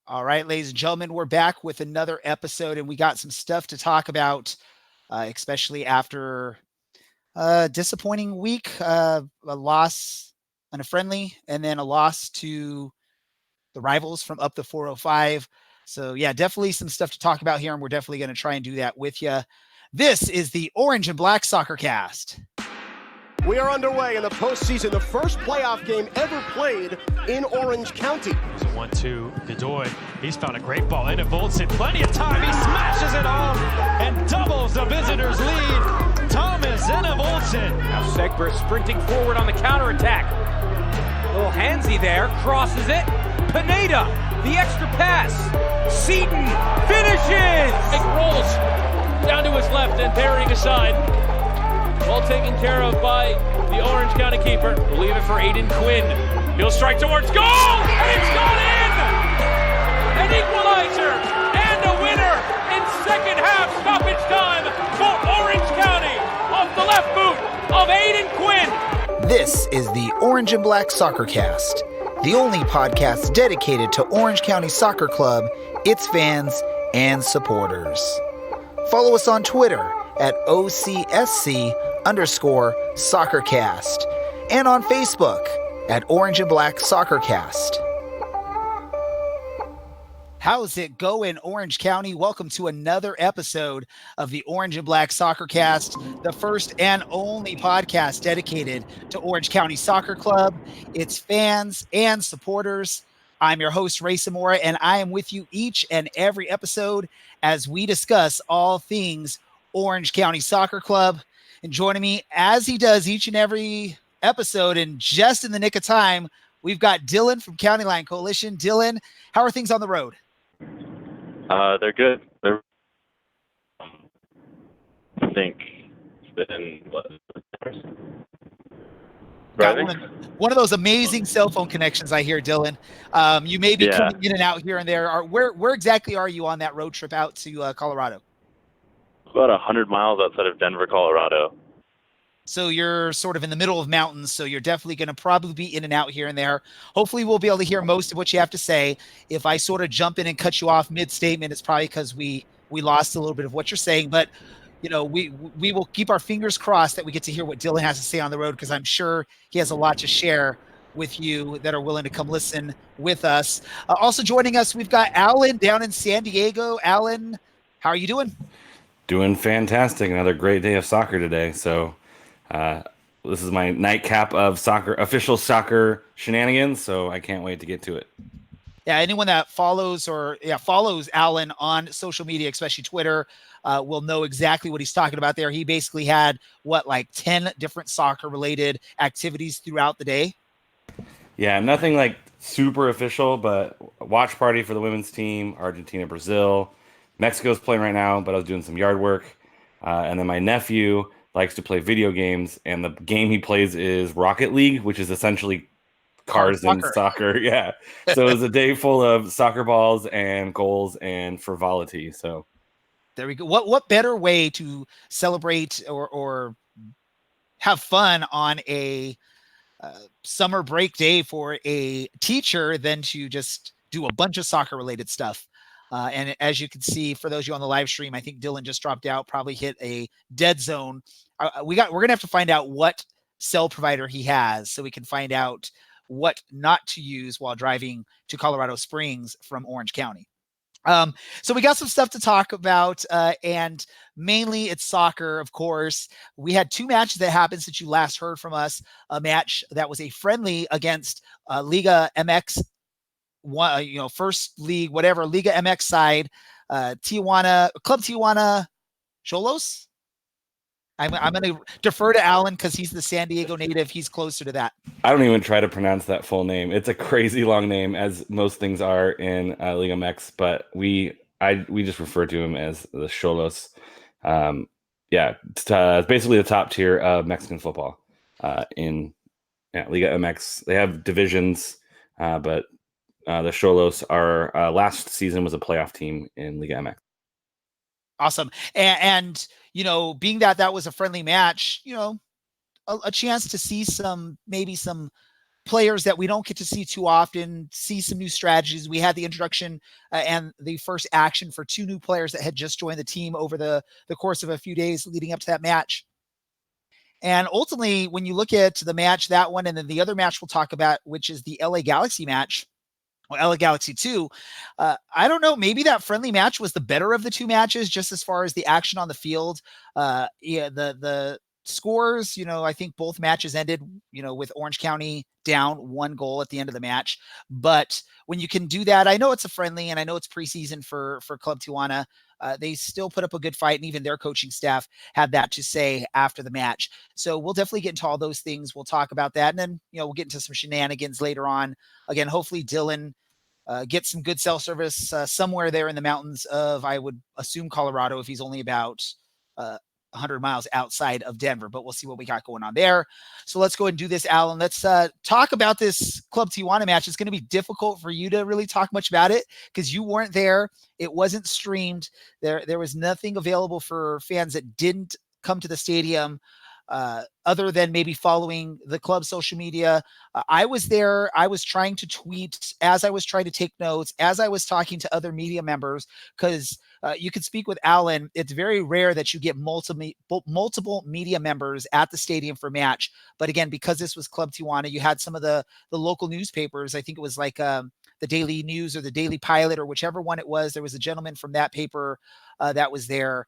All right, ladies and gentlemen, we're back with another episode, and we got some stuff to talk about, especially after a disappointing week, a loss on a friendly, and then a loss to the rivals from up the 405. So, yeah, definitely some stuff to talk about here, and we're definitely going to try and do that with you. This is the Orange and Black Soccer Cast. We are underway in the postseason, the first playoff game ever played in Orange County. It's a 1-2, Godoy. He's found a great ball into Voltson. Plenty of time. He smashes it home and doubles the visitors' lead. Thomas Voltson. Now Segber sprinting forward on the counterattack. A little handsy there, crosses it. Pineda, the extra pass. Seaton finishes. It rolls down to his left and burying aside. Well taken care of by the Orange County keeper. We'll leave it for Aiden Quinn. He'll strike towards goal, and it's gone in! An equalizer and a winner in second half stoppage time for Orange County off the left boot of Aiden Quinn. This is the Orange and Black Soccer Cast, the only podcast dedicated to Orange County Soccer Club, its fans, and supporters. Follow us on Twitter at OCSC_SoccerCast and on Facebook at Orange and Black SoccerCast. How's it going, Orange County? Welcome to another episode of the Orange and Black Soccer Cast, the first and only podcast dedicated to Orange County Soccer Club, its fans and supporters. I'm your host, Ray Samora, and I am with you each and every episode as we discuss all things Orange County Soccer Club. And joining me, as he does each and every episode, and just in the nick of time, we've got Dylan from County Line Coalition. Dylan, how are things on the road? They're good. I think it's been Got one of those amazing cell phone connections I hear, Dylan. You may be coming in and out here and there. Where exactly are you on that road trip out to Colorado? About 100 miles outside of Denver, Colorado. So you're sort of in the middle of mountains, so you're definitely going to probably be in and out here and there. Hopefully we'll be able to hear most of what you have to say. If I sort of jump in and cut you off mid-statement, it's probably because we lost a little bit of what you're saying. But, you know, we will keep our fingers crossed that we get to hear what Dylan has to say on the road, because I'm sure he has a lot to share with you that are willing to come listen with us. Also joining us, we've got Alan down in San Diego. Alan, how are you doing? Doing fantastic. Another great day of soccer today. So this is my nightcap of official soccer shenanigans. So I can't wait to get to it. Yeah, anyone that follows Alan on social media, especially Twitter, will know exactly what he's talking about there. He basically had 10 different soccer related activities throughout the day. Yeah, nothing like super official, but watch party for the women's team, Argentina, Brazil. Mexico's playing right now, but I was doing some yard work. And then my nephew likes to play video games, and the game he plays is Rocket League, which is essentially cars and soccer. Yeah. So it was a day full of soccer balls and goals and frivolity. So there we go. What better way to celebrate or have fun on a summer break day for a teacher than to just do a bunch of soccer related stuff. And as you can see, for those of you on the live stream, I think Dylan just dropped out, probably hit a dead zone. We're going to have to find out what cell provider he has so we can find out what not to use while driving to Colorado Springs from Orange County. So we got some stuff to talk about, and mainly it's soccer, of course. We had two matches that happened since you last heard from us. A match that was a friendly against Liga MX, first league, whatever, Liga MX side, Club Tijuana Cholos. I'm going to defer to Alan because he's the San Diego native. He's closer to that. I don't even try to pronounce that full name. It's a crazy long name, as most things are in Liga MX, but we just refer to him as the Cholos. It's basically the top tier of Mexican football in Liga MX. They have divisions, but the Cholos are last season was a playoff team in Liga MX. Awesome. And being that was a friendly match, a chance to see maybe some players that we don't get to see too often, see some new strategies. We had the introduction and the first action for 2 new players that had just joined the team over the course of a few days leading up to that match. And ultimately, when you look at the match, that one, and then the other match we'll talk about, which is the LA Galaxy match, or LA Galaxy 2, I don't know, maybe that friendly match was the better of the 2 matches, just as far as the action on the field. Yeah, the scores, I think both matches ended, with Orange County down 1 goal at the end of the match. But when you can do that, I know it's a friendly and I know it's preseason for Club Tijuana. They still put up a good fight, and even their coaching staff had that to say after the match. So we'll definitely get into all those things. We'll talk about that. And then, we'll get into some shenanigans later on. Again, hopefully Dylan gets some good cell service somewhere there in the mountains of, I would assume, Colorado, if he's only about 100 miles outside of Denver, but we'll see what we got going on there. So let's go ahead and do this, Alan. Let's talk about this Club Tijuana match. It's going to be difficult for you to really talk much about it because you weren't there. It wasn't streamed. There was nothing available for fans that didn't come to the stadium other than maybe following the club's social media. I was there. I was trying to tweet as I was trying to take notes, as I was talking to other media members, because you can speak with Alan. It's very rare that you get multiple media members at the stadium for match. But again, because this was Club Tijuana, you had some of the local newspapers. I think it was like the Daily News or the Daily Pilot or whichever one it was. There was a gentleman from that paper that was there.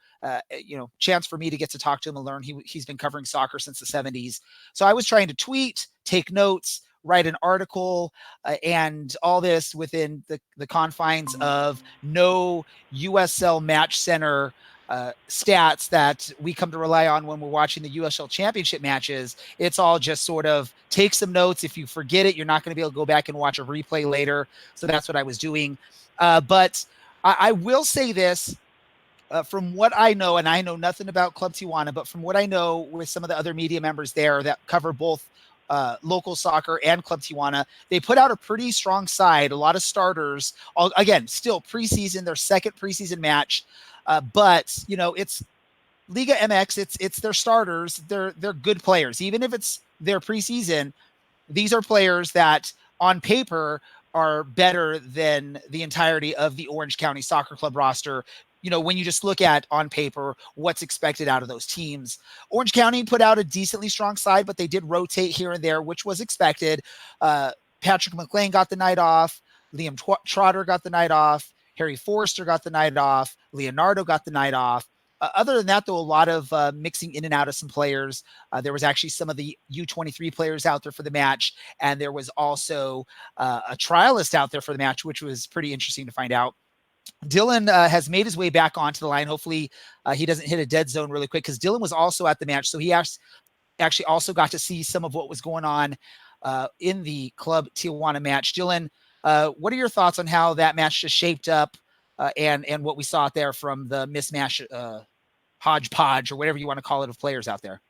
Chance for me to get to talk to him and learn. He's been covering soccer since the 70s. So I was trying to tweet, take notes, write an article, and all this within the confines of no USL Match Center stats that we come to rely on when we're watching the USL Championship matches. It's all just sort of take some notes. If you forget it, you're not going to be able to go back and watch a replay later. So that's what I was doing. But I will say this. From what I know, and I know nothing about Club Tijuana, but from what I know with some of the other media members there that cover both local soccer and Club Tijuana, they put out a pretty strong side, a lot of starters. Again, still preseason, their second preseason match. But it's Liga MX, it's their starters. They're good players. Even if it's their preseason, these are players that on paper are better than the entirety of the Orange County Soccer Club roster. When you just look at on paper what's expected out of those teams. Orange County put out a decently strong side, but they did rotate here and there, which was expected. Patrick McLean got the night off. Liam Trotter got the night off. Harry Forrester got the night off. Leonardo got the night off. Other than that, though, a lot of mixing in and out of some players. There was actually some of the U23 players out there for the match, and there was also a trialist out there for the match, which was pretty interesting to find out. Dylan has made his way back onto the line. Hopefully he doesn't hit a dead zone really quick, because Dylan was also at the match. So he actually also got to see some of what was going on in the Club Tijuana match. Dylan, what are your thoughts on how that match just shaped up and what we saw out there from the mismatch hodgepodge or whatever you want to call it of players out there?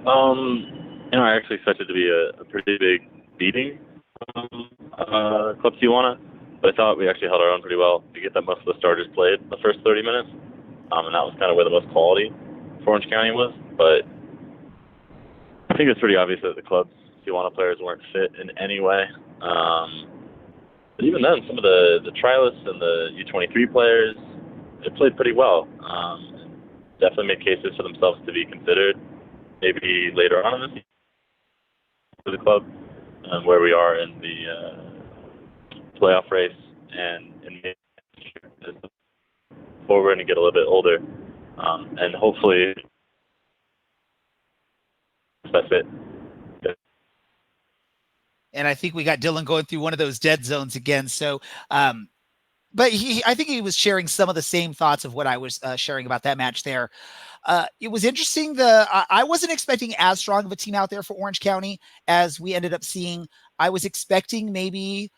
I actually expected it to be a pretty big beating Club Tijuana. But I thought we actually held our own pretty well to get that most of the starters played the first 30 minutes. And that was kind of where the most quality for Orange County was. But I think it's pretty obvious that the Club Tijuana players weren't fit in any way. But even then, some of the trialists and the U23 players, they played pretty well. Definitely made cases for themselves to be considered maybe later on in the season for the club, where we are in the playoff race, and before we're going to get a little bit older, and hopefully that's it. And I think we got Dylan going through one of those dead zones again. So, but I think he was sharing some of the same thoughts of what I was sharing about that match there. It was interesting. I wasn't expecting as strong of a team out there for Orange County as we ended up seeing. I was expecting maybe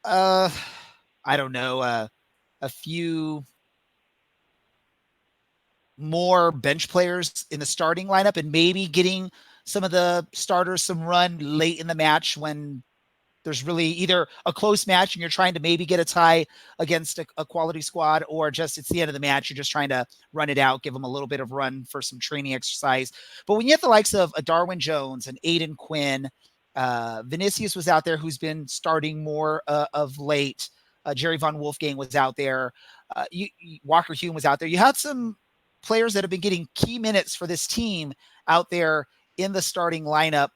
I don't know, a few more bench players in the starting lineup and maybe getting some of the starters some run late in the match when there's really either a close match and you're trying to maybe get a tie against a quality squad, or just it's the end of the match. You're just trying to run it out, give them a little bit of run for some training exercise. But when you have the likes of a Darwin Jones, an Aiden Quinn, Vinicius was out there, who's been starting more of late. Jerry Von Wolfgang was out there. Walker Hume was out there. You had some players that have been getting key minutes for this team out there in the starting lineup.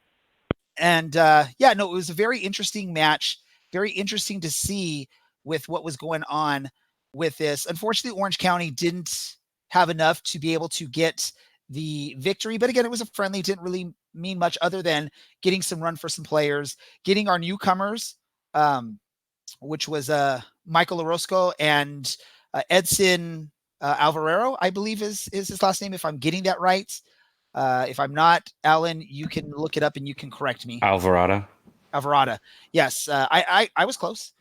And it was a very interesting match. Very interesting to see with what was going on with this. Unfortunately, Orange County didn't have enough to be able to get the victory. But again, it was a friendly. It didn't really mean much other than getting some run for some players, getting our newcomers, which was Michael Orozco and Edson Alvarero, I believe is his last name, if I'm getting that right. If I'm not, Alan, you can look it up and you can correct me. Alvarado. Yes, I was close.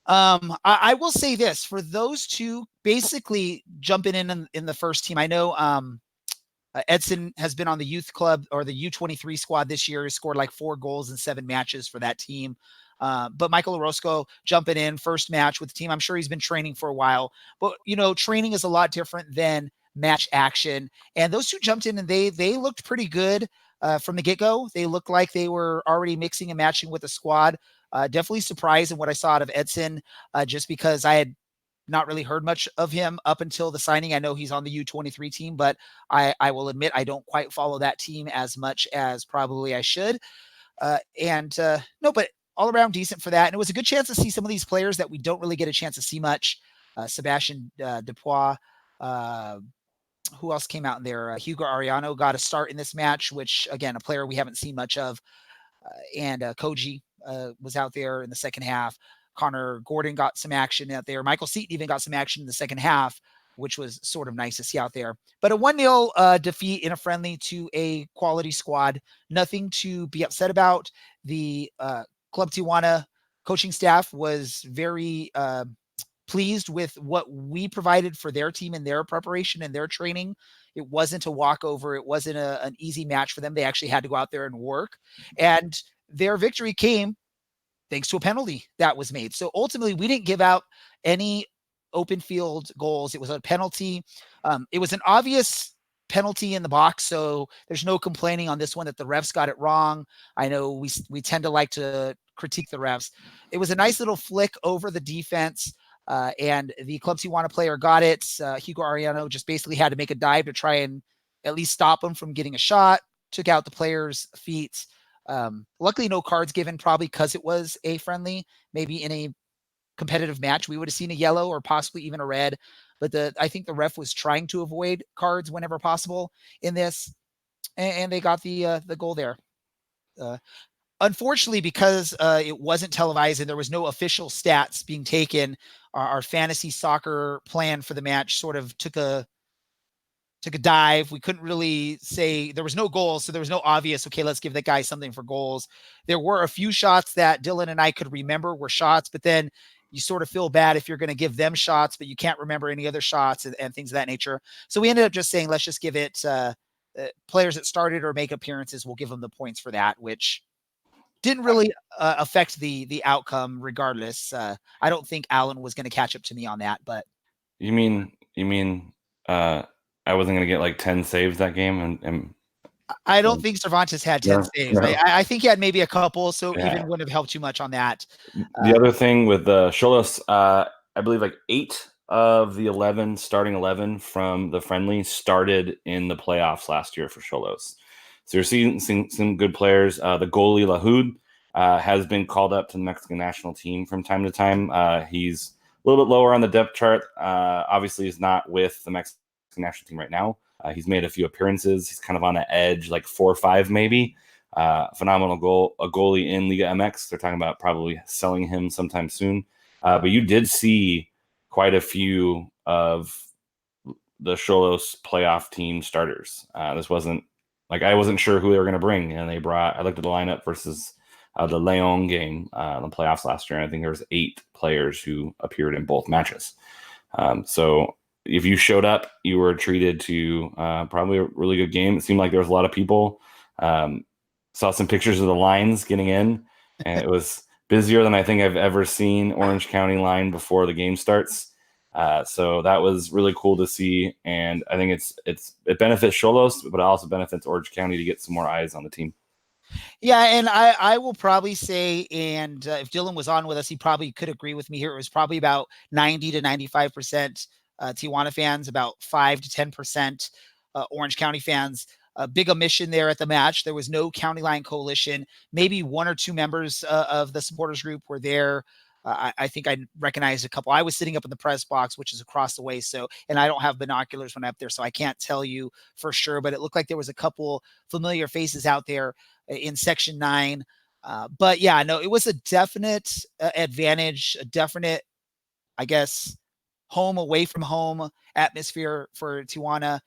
I will say this, for those two basically jumping in the first team. I know Edson has been on the youth club or the U23 squad this year. He scored like 4 goals in 7 matches for that team. But Michael Orozco jumping in first match with the team. I'm sure he's been training for a while, but training is a lot different than match action. And those two jumped in and they looked pretty good from the get-go. They looked like they were already mixing and matching with the squad. Definitely surprised in what I saw out of Edson, just because I had not really heard much of him up until the signing. I know he's on the U23 team, but I will admit I don't quite follow that team as much as probably I should. But all around decent for that. And it was a good chance to see some of these players that we don't really get a chance to see much. Sebastian Dupois, who else came out in there? Hugo Ariano got a start in this match, which again, a player we haven't seen much of. And Koji was out there in the second half. Connor Gordon got some action out there. Michael Seaton even got some action in the second half, which was sort of nice to see out there. But a 1-0 defeat in a friendly to a quality squad. Nothing to be upset about. The Club Tijuana coaching staff was very pleased with what we provided for their team and their preparation and their training. It wasn't a walkover. It wasn't an easy match for them. They actually had to go out there and work. And their victory came thanks to a penalty that was made. So ultimately, we didn't give out any open field goals. It was a penalty. It was an obvious penalty in the box, so there's no complaining on this one that the refs got it wrong. I know we tend to like to critique the refs. It was a nice little flick over the defense, and the Club Tijuana player got it. Hugo Ariano just basically had to make a dive to try and at least stop him from getting a shot, took out the player's feet. Luckily, no cards given, probably because it was a friendly. Maybe in a competitive match, we would have seen a yellow or possibly even a red. But I think the ref was trying to avoid cards whenever possible in this, and they got the goal there. Unfortunately, because it wasn't televised and there was no official stats being taken, our fantasy soccer plan for the match sort of took a dive. We couldn't really say, there was no goals, so there was no obvious, okay, let's give that guy something for goals. There were a few shots that Dylan and I could remember were shots, but then you sort of feel bad if you're going to give them shots, but you can't remember any other shots and things of that nature. So we ended up just saying, let's just give it players that started or make appearances. We'll give them the points for that, which didn't really affect the outcome regardless. I don't think Alan was going to catch up to me on that, but You mean I wasn't going to get like 10 saves that game? And I don't think Cervantes had 10 saves. No. I think he had maybe a couple, so Yeah. even wouldn't have helped too much on that. The other thing with the Xolos, I believe like 8 of the starting 11 from the friendly started in the playoffs last year for Xolos. So you're seeing some good players. The goalie Lahoud has been called up to the Mexican national team from time to time. He's a little bit lower on the depth chart. Obviously, he's not with the Mexican national team right now. He's made a few appearances. He's kind of on the edge, like 4 or 5 maybe. Phenomenal goalie in Liga MX. They're talking about probably selling him sometime soon. But you did see quite a few of the Xolos playoff team starters. This wasn't like, I wasn't sure who they were going to bring, and I looked at the lineup versus the Leon game in the playoffs last year, and I think there was 8 players who appeared in both matches. So if you showed up, you were treated to probably a really good game. It seemed like there was a lot of people. Saw some pictures of the lines getting in, and it was busier than I think I've ever seen Orange County line before the game starts. So that was really cool to see, and I think it benefits Xolos, but it also benefits Orange County to get some more eyes on the team. Yeah, and I will probably say, and if Dylan was on with us, he probably could agree with me here. It was probably about 90 to 95% Tijuana fans, about 5 to 10% Orange County fans. A big omission there at the match. There was no County Line Coalition. Maybe one or two members of the supporters group were there. I think I recognized a couple. I was sitting up in the press box, which is across the way. So, and I don't have binoculars when I'm up there, so I can't tell you for sure. But it looked like there was a couple familiar faces out there in Section 9. But yeah, no, it was a definite advantage, a definite, I guess, home away from home atmosphere for Tijuana.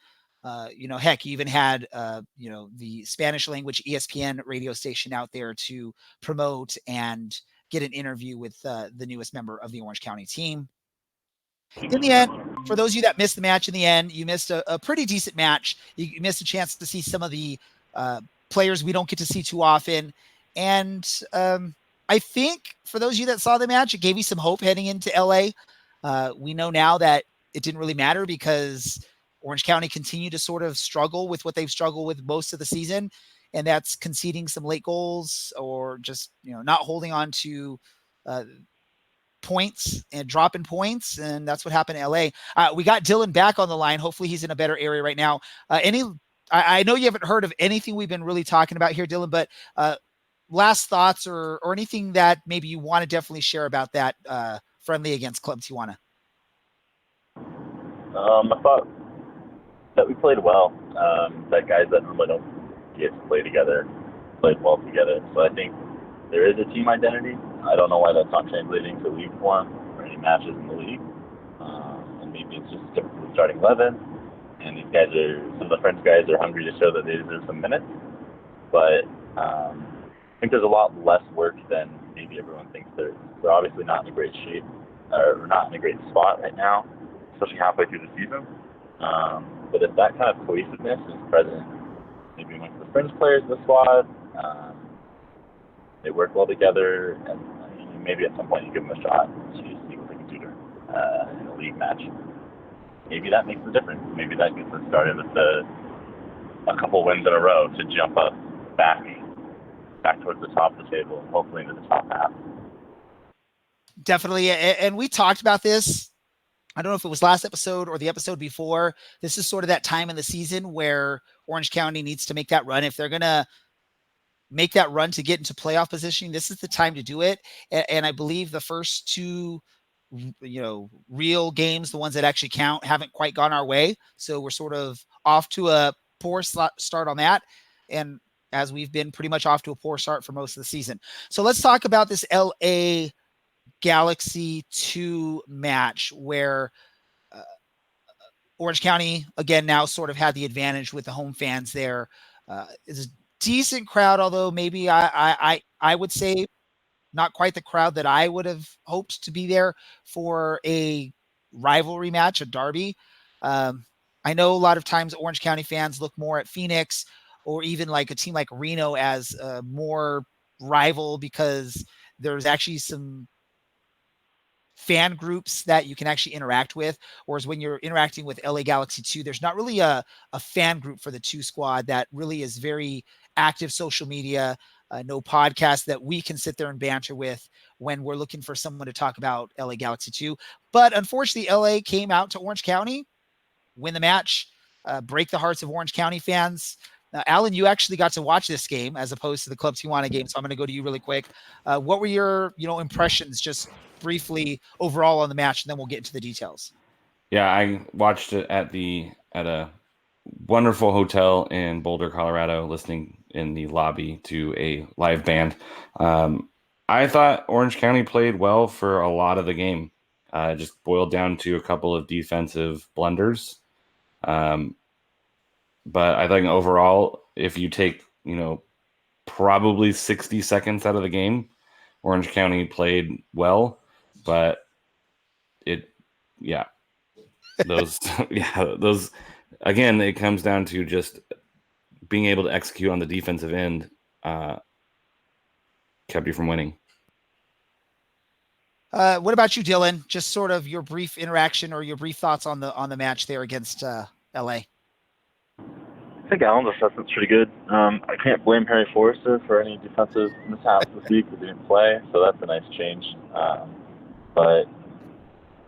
Heck, you even had, the Spanish language ESPN radio station out there to promote and get an interview with the newest member of the Orange County team. In the end, for those of you that missed the match in the end, you missed a pretty decent match. You missed a chance to see some of the players we don't get to see too often. And I think for those of you that saw the match, it gave you some hope heading into LA. We know now that it didn't really matter because Orange County continued to sort of struggle with what they've struggled with most of the season. And that's conceding some late goals or just, not holding on to points and dropping points. And that's what happened in LA. We got Dylan back on the line. Hopefully he's in a better area right now. I know you haven't heard of anything we've been really talking about here, Dylan, but last thoughts or anything that maybe you want to definitely share about that friendly against Club Tijuana. I thought that we played well. That guys that normally don't get to play together played well together. So I think there is a team identity. I don't know why that's not translating to league form or any matches in the league. And maybe it's just typical starting 11. And these guys some of the French guys are hungry to show that they deserve some minutes. But I think there's a lot less work than maybe everyone thinks there is. They're obviously not in a great shape, or not in a great spot right now, especially halfway through the season. But if that kind of cohesiveness is present, maybe amongst the French players in the squad, they work well together, and maybe at some point you give them a shot to see what they can do in a league match. Maybe that makes a difference. Maybe that gets us started with a couple wins in a row to jump up back towards the top of the table, hopefully into the top half. Definitely. And we talked about this. I don't know if it was last episode or the episode before. This is sort of that time in the season where Orange County needs to make that run. If they're going to make that run to get into playoff positioning, this is the time to do it. And I believe the first two, real games, the ones that actually count, haven't quite gone our way. So we're sort of off to a poor start on that. And as we've been pretty much off to a poor start for most of the season. So let's talk about this LA Galaxy 2 match where Orange County, again, now sort of had the advantage with the home fans there. It's a decent crowd, although maybe I would say not quite the crowd that I would have hoped to be there for a rivalry match, a derby. I know a lot of times Orange County fans look more at Phoenix or even like a team like Reno as more rival because there's actually some fan groups that you can actually interact with. Whereas when you're interacting with LA Galaxy 2, there's not really a fan group for the 2 squad that really is very active social media, no podcast that we can sit there and banter with when we're looking for someone to talk about LA Galaxy 2. But unfortunately, LA came out to Orange County, win the match, break the hearts of Orange County fans. Now, Alan, you actually got to watch this game as opposed to the Club Tijuana game. So I'm going to go to you really quick. What were your, impressions just briefly overall on the match, and then we'll get into the details. Yeah, I watched it at a wonderful hotel in Boulder, Colorado, listening in the lobby to a live band. I thought Orange County played well for a lot of the game. It just boiled down to a couple of defensive blunders. But I think overall, if you take, probably 60 seconds out of the game, Orange County played well, but those, again, it comes down to just being able to execute on the defensive end, kept you from winning. What about you, Dylan? Just sort of your brief interaction or your brief thoughts on the match there against LA. think Allen's assessment's pretty good. I can't blame Harry Forrester for any defensive mishaps this week because he didn't play, so that's a nice change. But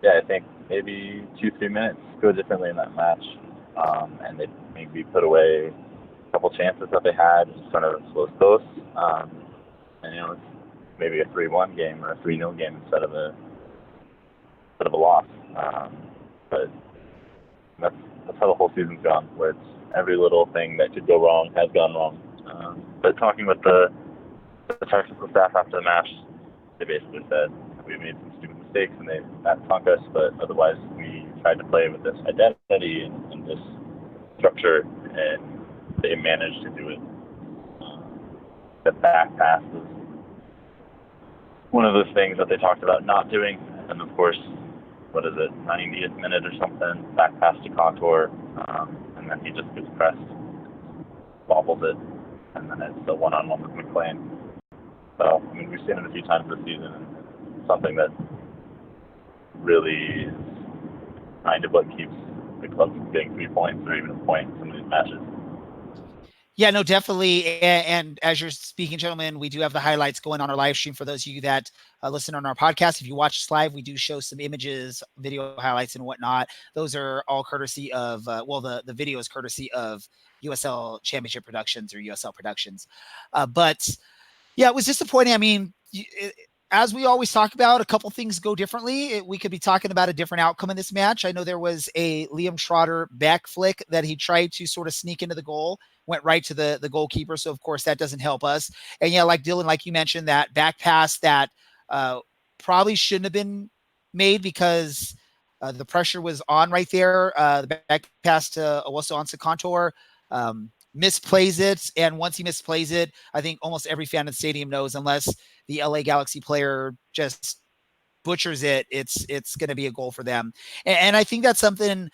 yeah, I think maybe 2-3 minutes go differently in that match, and they maybe put away a couple chances that they had in front of Los Dos, and it's maybe a 3-1 game or a 3-0 game instead of a loss. But that's how the whole season's gone, where it's every little thing that could go wrong has gone wrong. But talking with the technical staff after the match, they basically said we made some stupid mistakes and that sunk us, but otherwise we tried to play with this identity and this structure, and they managed to do it. The back pass was one of those things that they talked about not doing, and of course, 90th minute or something, back pass to Contour, and then he just gets pressed, bobbles it, and then it's a one-on-one with McLean. So, I mean, we've seen it a few times this season, and something that really is kind of what keeps the club from getting 3 points or even a point in some of these matches. Yeah, no, definitely. And as you're speaking, gentlemen, we do have the highlights going on our live stream for those of you that listen on our podcast. If you watch us live, we do show some images, video highlights, and whatnot. Those are all courtesy of, the video is courtesy of USL Championship Productions or USL Productions. But yeah, it was disappointing. I mean, as we always talk about, a couple things go differently. We could be talking about a different outcome in this match. I know there was a Liam Schroeder back flick that he tried to sort of sneak into the goal, went right to the goalkeeper. So, of course, that doesn't help us. And, yeah, like Dylan, like you mentioned, that back pass that probably shouldn't have been made because the pressure was on right there. The back pass to Owusu Ansah Contour. Misplays it, and once he misplays it, I think almost every fan in the stadium knows, unless the LA Galaxy player just butchers it, it's going to be a goal for them. And I think that's something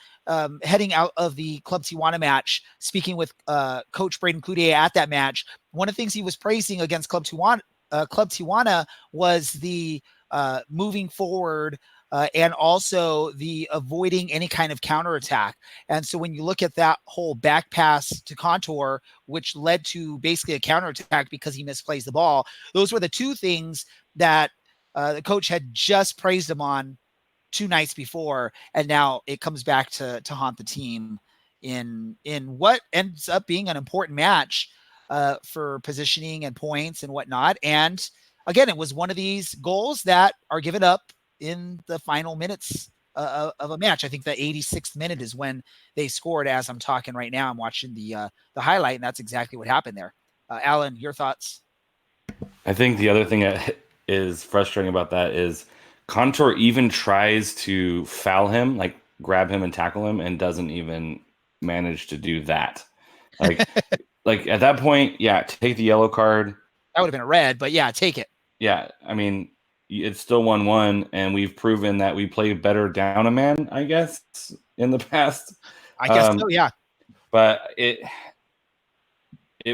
heading out of the Club Tijuana match, speaking with Coach Braden Cloutier at that match, one of the things he was praising against Club Tijuana was the moving forward and also the avoiding any kind of counterattack. And so when you look at that whole back pass to Contour, which led to basically a counterattack because he misplays the ball, those were the two things that the coach had just praised him on 2 nights before. And now it comes back to haunt the team in what ends up being an important match for positioning and points and whatnot. And again, it was one of these goals that are given up in the final minutes of a match. I think the 86th minute is when they scored. As I'm talking right now, I'm watching the highlight, and that's exactly what happened there. Alan, your thoughts? I think the other thing that is frustrating about that is Contour even tries to foul him, like grab him and tackle him, and doesn't even manage to do that. Like, like at that point, yeah, take the yellow card. That would have been a red, but yeah, take it. Yeah, I mean, it's still 1-1, and we've proven that we play better down a man, I guess, in the past. I guess so, yeah. But it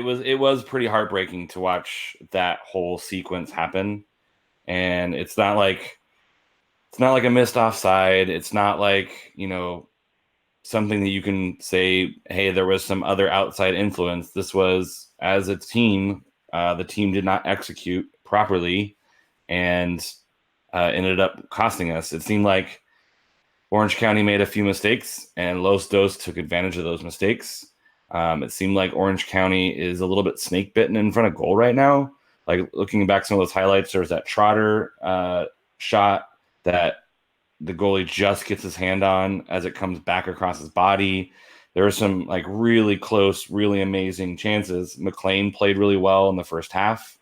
was pretty heartbreaking to watch that whole sequence happen. And it's not like a missed offside. It's not like, something that you can say, hey, there was some other outside influence. This was, as a team, the team did not execute properly and ended up costing us. It seemed like Orange County made a few mistakes and Los Dos took advantage of those mistakes. It seemed like Orange County is a little bit snake bitten in front of goal right now. Like looking back some of those highlights, there's that Trotter shot that the goalie just gets his hand on as it comes back across his body. There were some like really close, really amazing chances. McLean played really well in the first half.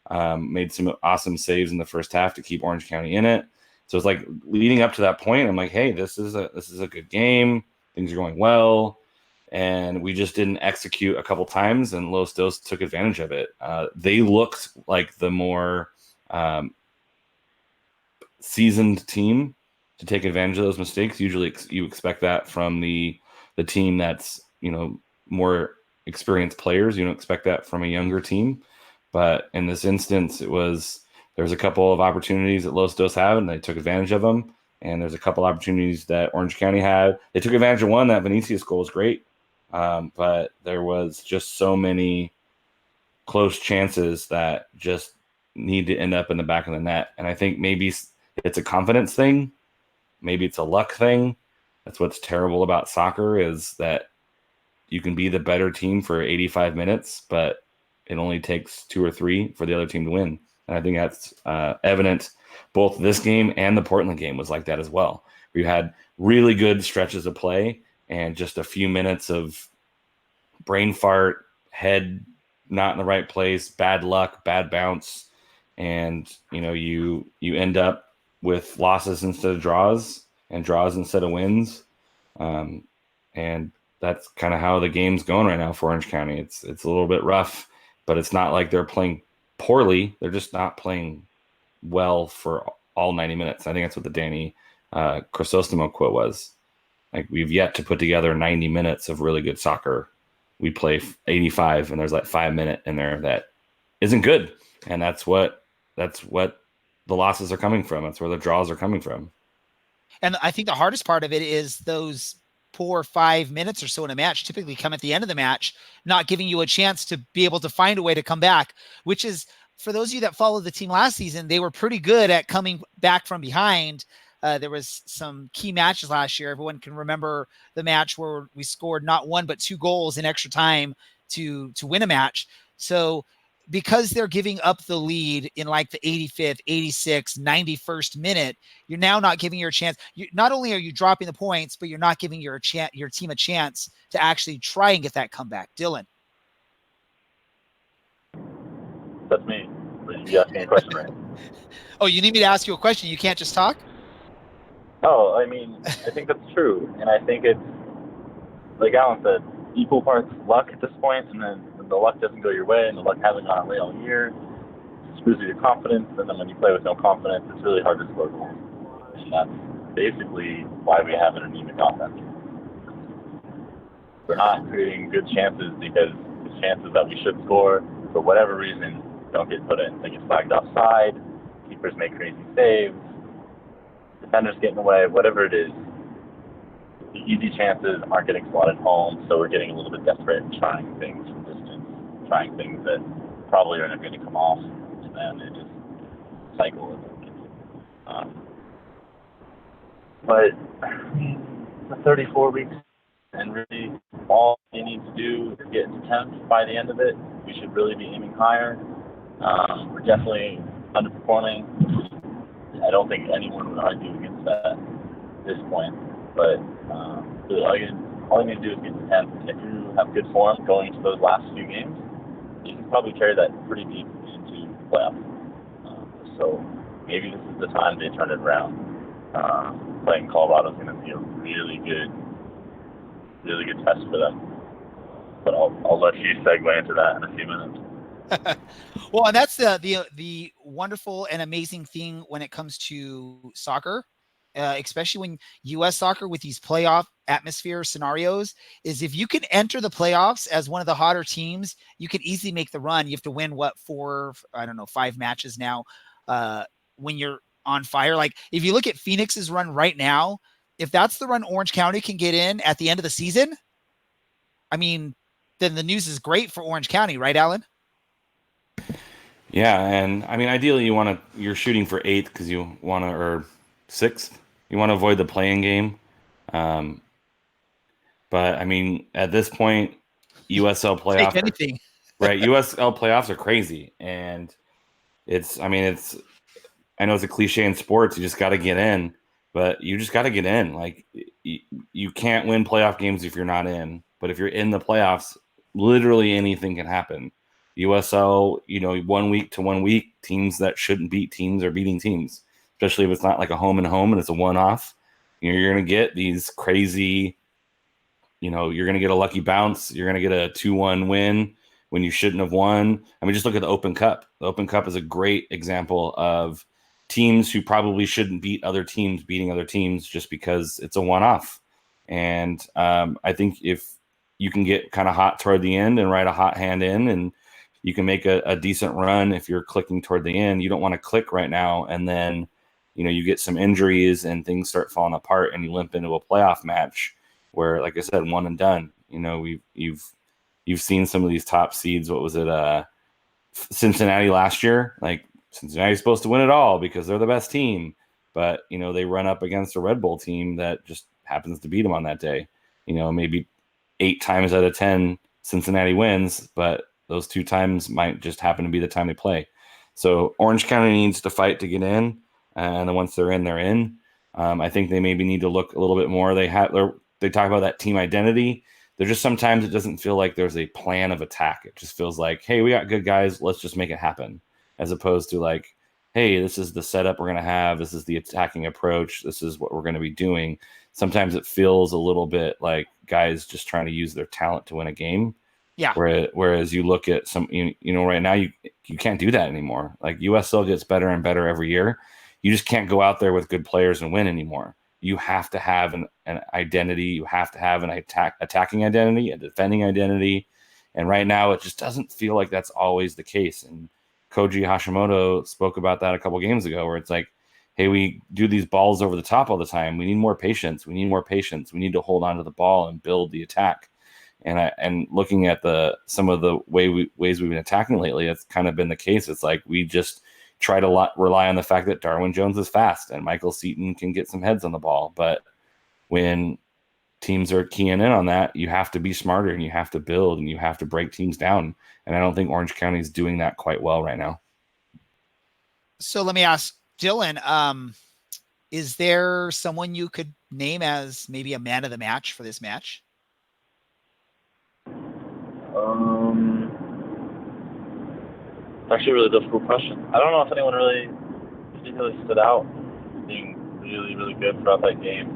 Made some awesome saves in the first half to keep Orange County in it. So it's like leading up to that point, I'm like, hey, this is a good game. Things are going well. And we just didn't execute a couple times, and Los Dos took advantage of it. They looked like the more seasoned team to take advantage of those mistakes. Usually you expect that from the team that's, more experienced players. You don't expect that from a younger team. But in this instance, there's a couple of opportunities that Los Dos had, and they took advantage of them. And there's a couple opportunities that Orange County had. They took advantage of one. That Vinicius goal was great. but there was just so many close chances that just need to end up in the back of the net. And I think maybe it's a confidence thing. Maybe it's a luck thing. That's what's terrible about soccer, is that you can be the better team for 85 minutes, but it only takes 2 or 3 for the other team to win. And I think that's evident. Both this game and the Portland game was like that as well. We had really good stretches of play and just a few minutes of brain fart, head not in the right place, bad luck, bad bounce, and you end up with losses instead of draws and draws instead of wins. And that's kind of how the game's going right now for Orange County. It's a little bit rough, but it's not like they're playing poorly. They're just not playing well for all 90 minutes. I think that's what the Danny Crisostomo quote was. Like, we've yet to put together 90 minutes of really good soccer. We play 85, and there's like 5 minutes in there that isn't good. And that's what the losses are coming from. That's where the draws are coming from. And I think the hardest part of it is those poor 5 minutes or so in a match typically come at the end of the match, not giving you a chance to be able to find a way to come back, which is, for those of you that followed the team last season, they were pretty good at coming back from behind. There was some key matches last year. Everyone can remember the match where we scored not 1, but 2 goals in extra time to win a match. So because they're giving up the lead in like the 85th, 86th, 91st minute, you're now not giving your chance. Not only are you dropping the points, but you're not giving your team a chance to actually try and get that comeback. Dylan. That's me. You asked me a question, right? Oh, you need me to ask you a question? You can't just talk? Oh, I mean, I think that's true. And I think it's, like Alan said, equal parts luck at this point, and then when the luck doesn't go your way, and the luck hasn't gone away all year, it screws with your confidence, and then when you play with no confidence, it's really hard to score goals. And that's basically why we have an anemic offense. We're not creating good chances because the chances that we should score, for whatever reason, don't get put in. They get flagged offside, keepers make crazy saves, defenders get in the way, whatever it is. The easy chances aren't getting slotted home, so we're getting a little bit desperate and trying things from distance, trying things that probably aren't going to come off, and then it just cycle. But the 34 weeks, and really all you need to do is get to 10th by the end of it. We should really be aiming higher. We're definitely underperforming. I don't think anyone would argue against that at this point. But really all you need to do is get to 10th. If you have good form going into those last few games, you can probably carry that pretty deep into playoffs. So maybe this is the time they turn it around. Playing Colorado is going to be a really good test for them. But I'll let you segue into that in a few minutes. Well, and that's the wonderful and amazing thing when it comes to soccer, especially when U.S. soccer with these playoff atmosphere scenarios, is if you can enter the playoffs as one of the hotter teams, you can easily make the run. You have to win 5 matches now when you're on fire. Like, if you look at Phoenix's run right now, if that's the run Orange County can get in at the end of the season, I mean, then the news is great for Orange County, right, Alan? Yeah, and I mean, ideally, you're shooting for 8th because you want to, or 6th. You want to avoid the play-in game. But I mean, at this point, USL playoffs, take anything. Right? USL playoffs are crazy, and I know it's a cliche in sports. You just got to get in, but you just got to get in. Like, you can't win playoff games if you're not in. But if you're in the playoffs, literally anything can happen. USL, 1 week to 1 week, teams that shouldn't beat teams are beating teams, especially if it's not like a home and home and it's a one-off. You're going to get these crazy, you're going to get a lucky bounce. You're going to get a 2-1 win when you shouldn't have won. I mean, just look at the Open Cup. The Open Cup is a great example of teams who probably shouldn't beat other teams beating other teams just because it's a one-off. And I think if you can get kind of hot toward the end and ride a hot hand in, and you can make a decent run if you're clicking toward the end. You don't want to click right now, and then you get some injuries and things start falling apart and you limp into a playoff match where, like I said, one and done. You know, you've seen some of these top seeds. What was it? Cincinnati last year. Like Cincinnati's supposed to win it all because they're the best team, but you know they run up against a Red Bull team that just happens to beat them on that day. You know, maybe 8 times out of 10 Cincinnati wins, but those 2 times might just happen to be the time they play. So Orange County needs to fight to get in, and then once they're in, they're in. I think they maybe need to look a little bit more. They talk about that team identity. There's just sometimes it doesn't feel like there's a plan of attack. It just feels like, hey, we got good guys. Let's just make it happen. As opposed to like, hey, this is the setup we're going to have. This is the attacking approach. This is what we're going to be doing. Sometimes it feels a little bit like guys just trying to use their talent to win a game. Yeah. Whereas you look at some, you know, right now you can't do that anymore. Like USL gets better and better every year. You just can't go out there with good players and win anymore. You have to have an identity. You have to have an attacking identity, a defending identity. And right now, it just doesn't feel like that's always the case. And Koji Hashimoto spoke about that a couple games ago, where it's like, hey, we do these balls over the top all the time. We need more patience. We need more patience. We need to hold on to the ball and build the attack. And looking at some of the ways we've been attacking lately, it's kind of been the case. It's like we just try to rely on the fact that Darwin Jones is fast and Michael Seaton can get some heads on the ball. But when teams are keying in on that, you have to be smarter and you have to build and you have to break teams down. And I don't think Orange County is doing that quite well right now. So let me ask Dylan, is there someone you could name as maybe a man of the match for this match? Actually a really difficult question. I don't know if anyone really particularly stood out being really, really good throughout that game.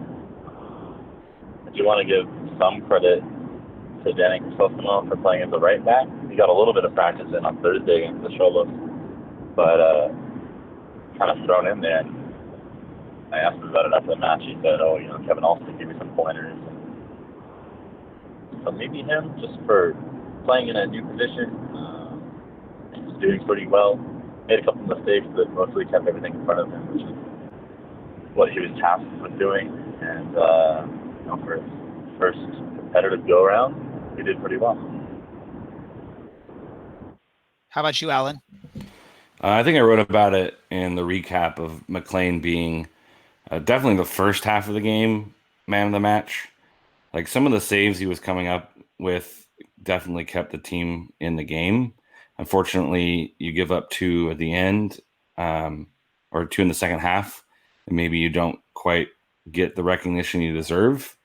I do want to give some credit to Danny Crisostomo for playing as a right back. He got a little bit of practice in on Thursday against the Cholos, but kind of thrown in there. I asked him about it after the match. He said, "Oh, you know, Kevin Alston gave me some pointers." So maybe him, just for playing in a new position. He's doing pretty well. Made a couple mistakes, but mostly kept everything in front of him, which is what he was tasked with doing. And you know, for his first competitive go-around, he did pretty well. How about you, Alan? I think I wrote about it in the recap of McLean being definitely the first half of the game man of the match. Like some of the saves he was coming up with definitely kept the team in the game. Unfortunately, you give up 2 at the end, or 2 in the second half, and maybe you don't quite get the recognition you deserve.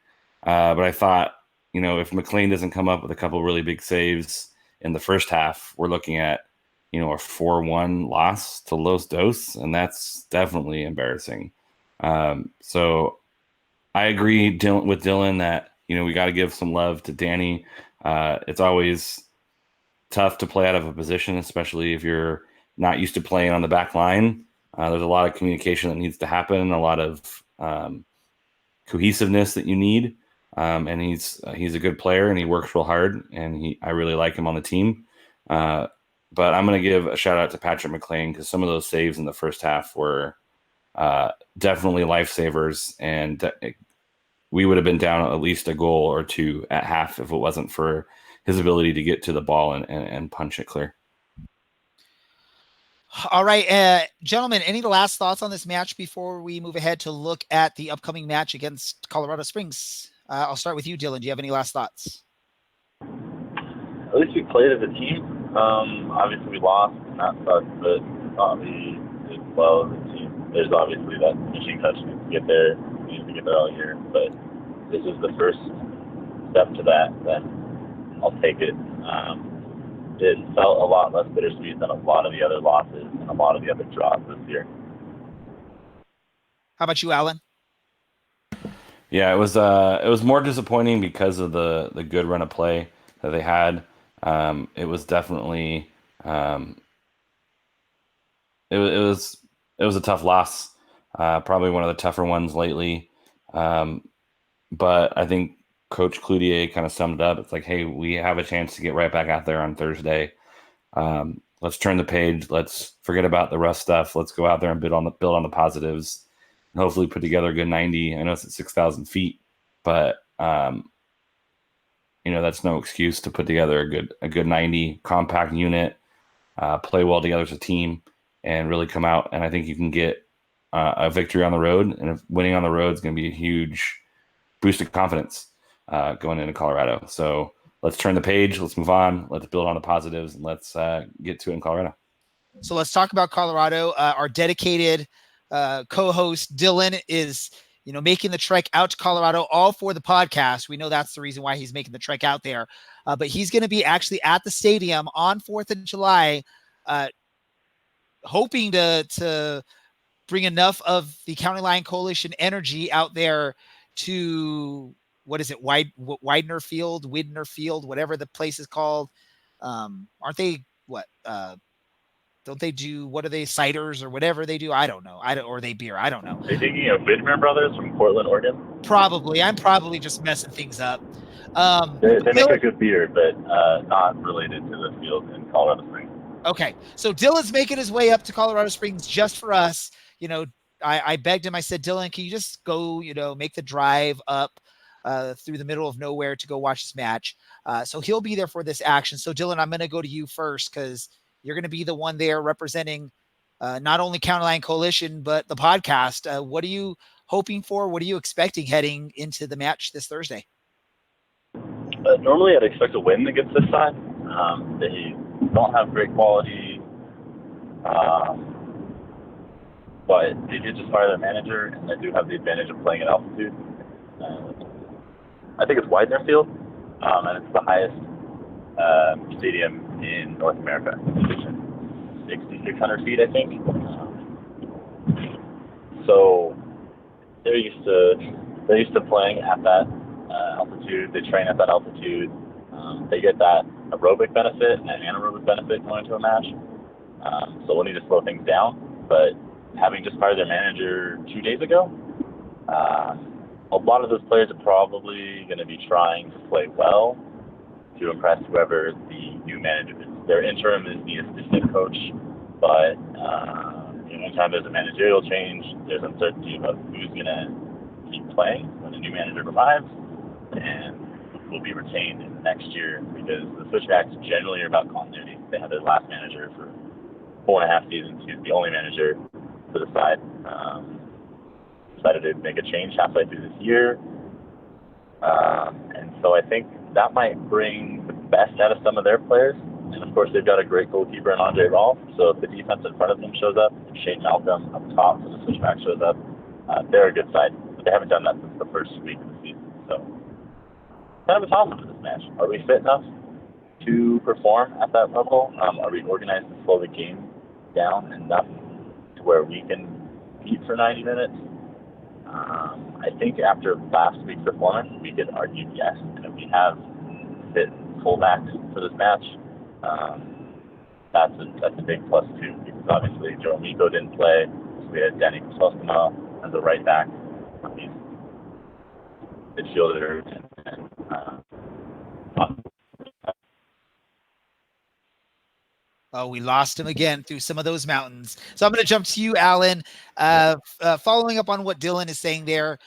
But I thought, you know, if McLean doesn't come up with a couple really big saves in the first half, we're looking at, you know, a 4-1 loss to Los Dos, and that's definitely embarrassing. So I agree with Dylan that, you know, we got to give some love to Danny. It's always tough to play out of a position, especially if you're not used to playing on the back line. There's a lot of communication that needs to happen, a lot of cohesiveness that you need. And he's a good player and he works real hard, and I really like him on the team. But I'm going to give a shout out to Patrick McLean because some of those saves in the first half were definitely lifesavers, and we would have been down at least a goal or 2 at half if it wasn't for his ability to get to the ball and punch it clear. All right, gentlemen, any last thoughts on this match before we move ahead to look at the upcoming match against Colorado Springs? I'll start with you, Dylan. Do you have any last thoughts? At least we played as a team. Obviously, we lost, and that sucks, but we did well as a team. There's obviously that finishing touch needs to get there. We need to get there all year, but this is the first step to that. Then I'll take it. It felt a lot less bittersweet than a lot of the other losses and a lot of the other draws this year. How about you, Alan? Yeah, it was more disappointing because of the good run of play that they had. It was definitely it was a tough loss, probably one of the tougher ones lately. But I think Coach Cloutier kind of summed it up. It's like, hey, we have a chance to get right back out there on Thursday. Let's turn the page. Let's forget about the rough stuff. Let's go out there and build on the positives, and hopefully put together a good 90. I know it's at 6,000 feet, but that's no excuse to put together a good 90 compact unit, play well together as a team, and really come out. And I think you can get a victory on the road, and winning on the road is going to be a huge boost of confidence going into Colorado. So let's turn the page. Let's move on. Let's build on the positives, and let's get to it in Colorado. So let's talk about Colorado. Our dedicated co-host Dylan is, making the trek out to Colorado, all for the podcast. We know that's the reason why he's making the trek out there. But he's going to be actually at the stadium on 4th of July, hoping to bring enough of the County Line Coalition energy out there to, what is it, Widner Field, whatever the place is called. Aren't they, don't they do, what are they, ciders or whatever they do? I don't know. Or they beer. I don't know. Are you thinking of Widmer Brothers from Portland, Oregon? Probably. I'm probably just messing things up. They make a good beer, but not related to the field in Colorado Springs. Okay. So Dylan's making his way up to Colorado Springs just for us. I begged him. I said, Dylan, can you just go, make the drive up through the middle of nowhere to go watch this match? So he'll be there for this action. So Dylan, I'm going to go to you first because you're going to be the one there representing not only County Line Coalition, but the podcast. What are you hoping for? What are you expecting heading into the match this Thursday? Normally I'd expect a win against this side. They don't have great quality, but they did just fire their manager, and they do have the advantage of playing at altitude. I think it's Widner Field, and it's the highest stadium in North America. 6,600 feet, I think. So they're used to playing at that altitude. They train at that altitude. They get that aerobic benefit and anaerobic benefit going into a match. So we'll need to slow things down. But having just fired their manager 2 days ago, a lot of those players are probably going to be trying to play well to impress whoever the new manager is. Their interim is the assistant coach, but anytime there's a managerial change, there's uncertainty about who's going to keep playing when the new manager arrives and will be retained next year, because the Switchbacks generally are about continuity. They had their last manager for 4.5 seasons. He was the only manager for the side. Decided to make a change halfway through this year. And so I think that might bring the best out of some of their players. And of course, they've got a great goalkeeper in Andre Rolfe. So if the defense in front of them shows up, if Shane Malcolm up top for the Switchback shows up, they're a good side. But they haven't done that since the first week of the season. So kind of a toss-up for this match. Are we fit enough to perform at that level? Are we organized to slow the game down enough to where we can compete for 90 minutes? I think after last week's performance, we could argue yes. And if we have fit fullbacks for this match, that's a big plus too, because obviously Joe Miko didn't play, so we had Danny Crisostoma as a right back. He's midfielder and Oh, we lost him again through some of those mountains. So I'm going to jump to you, Alan. Following up on what Dylan is saying there,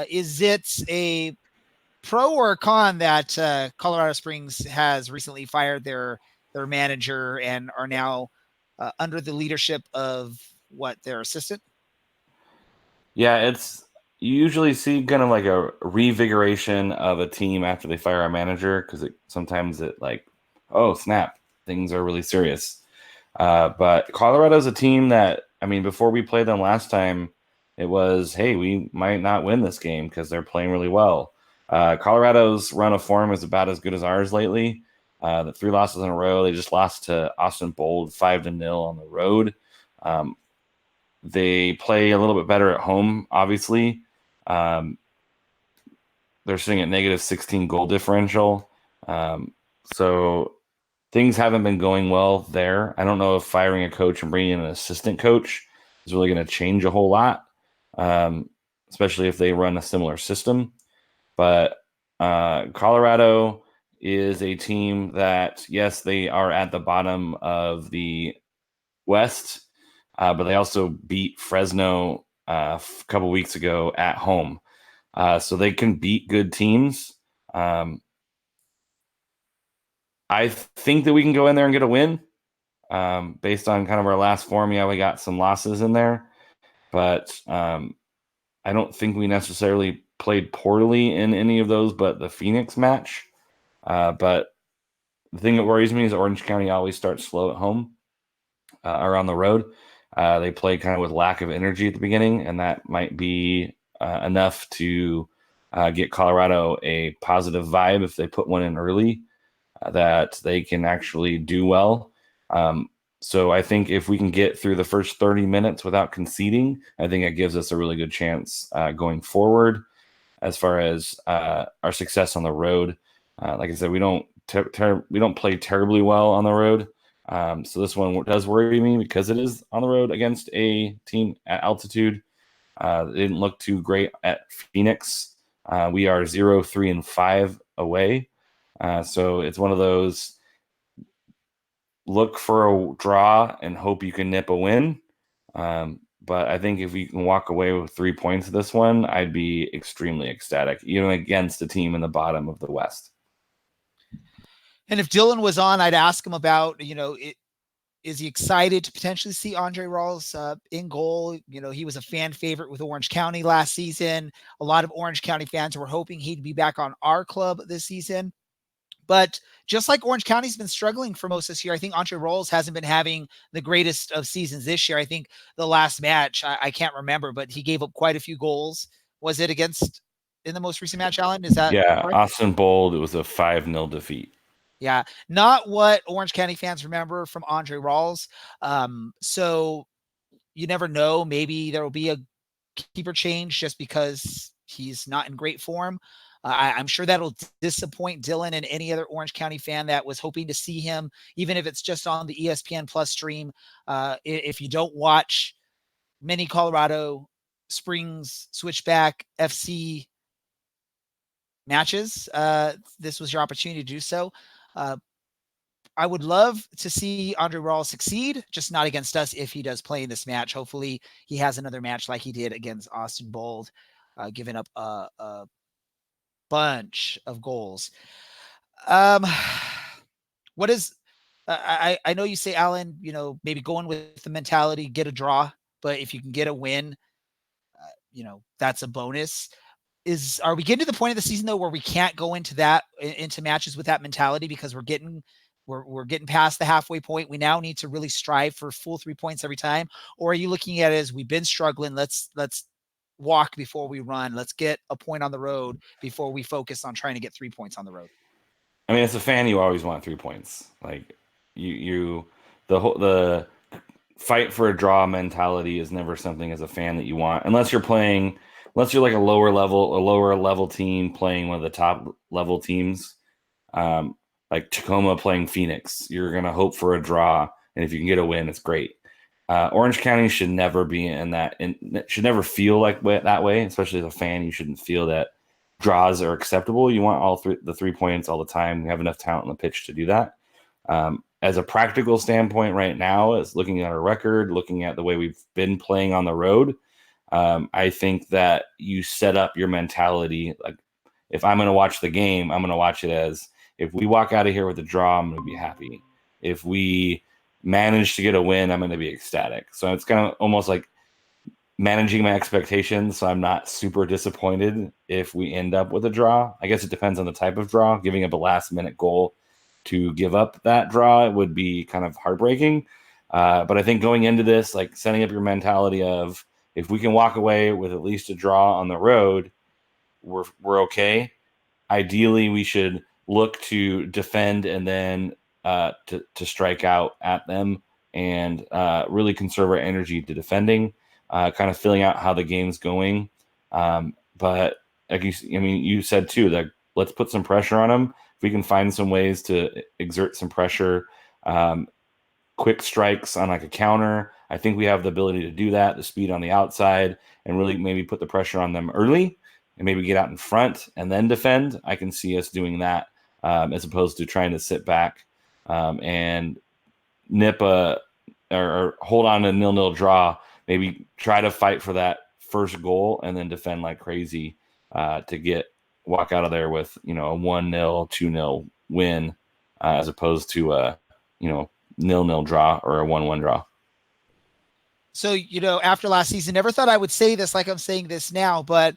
is it a pro or a con that Colorado Springs has recently fired their manager and are now under the leadership of their assistant? Yeah, you usually see kind of like a revigoration of a team after they fire a manager, because sometimes oh snap, things are really serious. But Colorado's a team that, before we played them last time, it was, hey, we might not win this game because they're playing really well. Colorado's run of form is about as good as ours lately. The 3 losses in a row. They just lost to Austin Bold 5-0 on the road. They play a little bit better at home, obviously. They're sitting at negative 16 goal differential. So things haven't been going well there. I don't know if firing a coach and bringing in an assistant coach is really going to change a whole lot, especially if they run a similar system. But Colorado is a team that, yes, they are at the bottom of the West, but they also beat Fresno a couple weeks ago at home. So they can beat good teams. I think that we can go in there and get a win. Based on kind of our last form, yeah, we got some losses in there, but I don't think we necessarily played poorly in any of those, but the Phoenix match. But the thing that worries me is Orange County always starts slow at home or on the road. They play kind of with lack of energy at the beginning, and that might be enough to get Colorado a positive vibe if they put one in early, that they can actually do well. So I think if we can get through the first 30 minutes without conceding, I think it gives us a really good chance going forward as far as our success on the road. Like I said, we don't play terribly well on the road. So this one does worry me because it is on the road against a team at altitude. It didn't look too great at Phoenix. We are 0-3-5 away. So it's one of those look for a draw and hope you can nip a win. But I think if we can walk away with 3 points this one, I'd be extremely ecstatic, even against a team in the bottom of the West. And if Dylan was on, I'd ask him about, is he excited to potentially see Andre Rawls in goal? He was a fan favorite with Orange County last season. A lot of Orange County fans were hoping he'd be back on our club this season. But just like Orange County's been struggling for most this year, I think Andre Rawls hasn't been having the greatest of seasons this year. I think the last match, I can't remember, but he gave up quite a few goals. Was it against in the most recent match, Alan? Is that correct? Austin Bold, it was a 5-0 defeat. Yeah, not what Orange County fans remember from Andre Rawls. So you never know. Maybe there will be a keeper change just because he's not in great form. I'm sure that'll disappoint Dylan and any other Orange County fan that was hoping to see him, even if it's just on the ESPN Plus stream. If you don't watch many Colorado Springs Switchback FC matches, this was your opportunity to do so. I would love to see Andre Rawls succeed, just not against us if he does play in this match. Hopefully he has another match like he did against Austin Bold, giving up a bunch of goals. What is I know you say, Alan, maybe going with the mentality, get a draw, but if you can get a win, that's a bonus. Are we getting to the point of the season though where we can't go into matches with that mentality because we're getting past the halfway point? We now need to really strive for full 3 points every time. Or are you looking at it as we've been struggling? Let's walk before we run. Let's get a point on the road before we focus on trying to get 3 points on the road. I mean, as a fan, you always want 3 points. Like the fight for a draw mentality is never something as a fan that you want, unless you're like a lower level team playing one of the top level teams, like Tacoma playing Phoenix. You're going to hope for a draw, and if you can get a win, it's great. Orange County should never be should never feel like that way, especially as a fan. You shouldn't feel that draws are acceptable. You want the 3 points all the time. We have enough talent on the pitch to do that. As a practical standpoint right now, is looking at our record, looking at the way we've been playing on the road, I think that you set up your mentality. Like, if I'm going to watch the game, I'm going to watch it as, if we walk out of here with a draw, I'm going to be happy. If we manage to get a win, I'm going to be ecstatic. So it's kind of almost like managing my expectations, so I'm not super disappointed if we end up with a draw. I guess it depends on the type of draw. Giving up a last-minute goal to give up that draw would be kind of heartbreaking. But I think going into this, like setting up your mentality of, if we can walk away with at least a draw on the road, we're okay. Ideally, we should look to defend and then to strike out at them, and really conserve our energy to defending, kind of filling out how the game's going. But like you said too, that let's put some pressure on them. If we can find some ways to exert some pressure, quick strikes on like a counter, I think we have the ability to do that, the speed on the outside, and really maybe put the pressure on them early and maybe get out in front and then defend. I can see us doing that, as opposed to trying to sit back and nip or hold on to a 0-0 draw. Maybe try to fight for that first goal and then defend like crazy to walk out of there with, a 1-0, 2-0 win. as opposed to a 0-0 draw or a 1-1 draw. So, after last season, never thought I would say this like I'm saying this now, but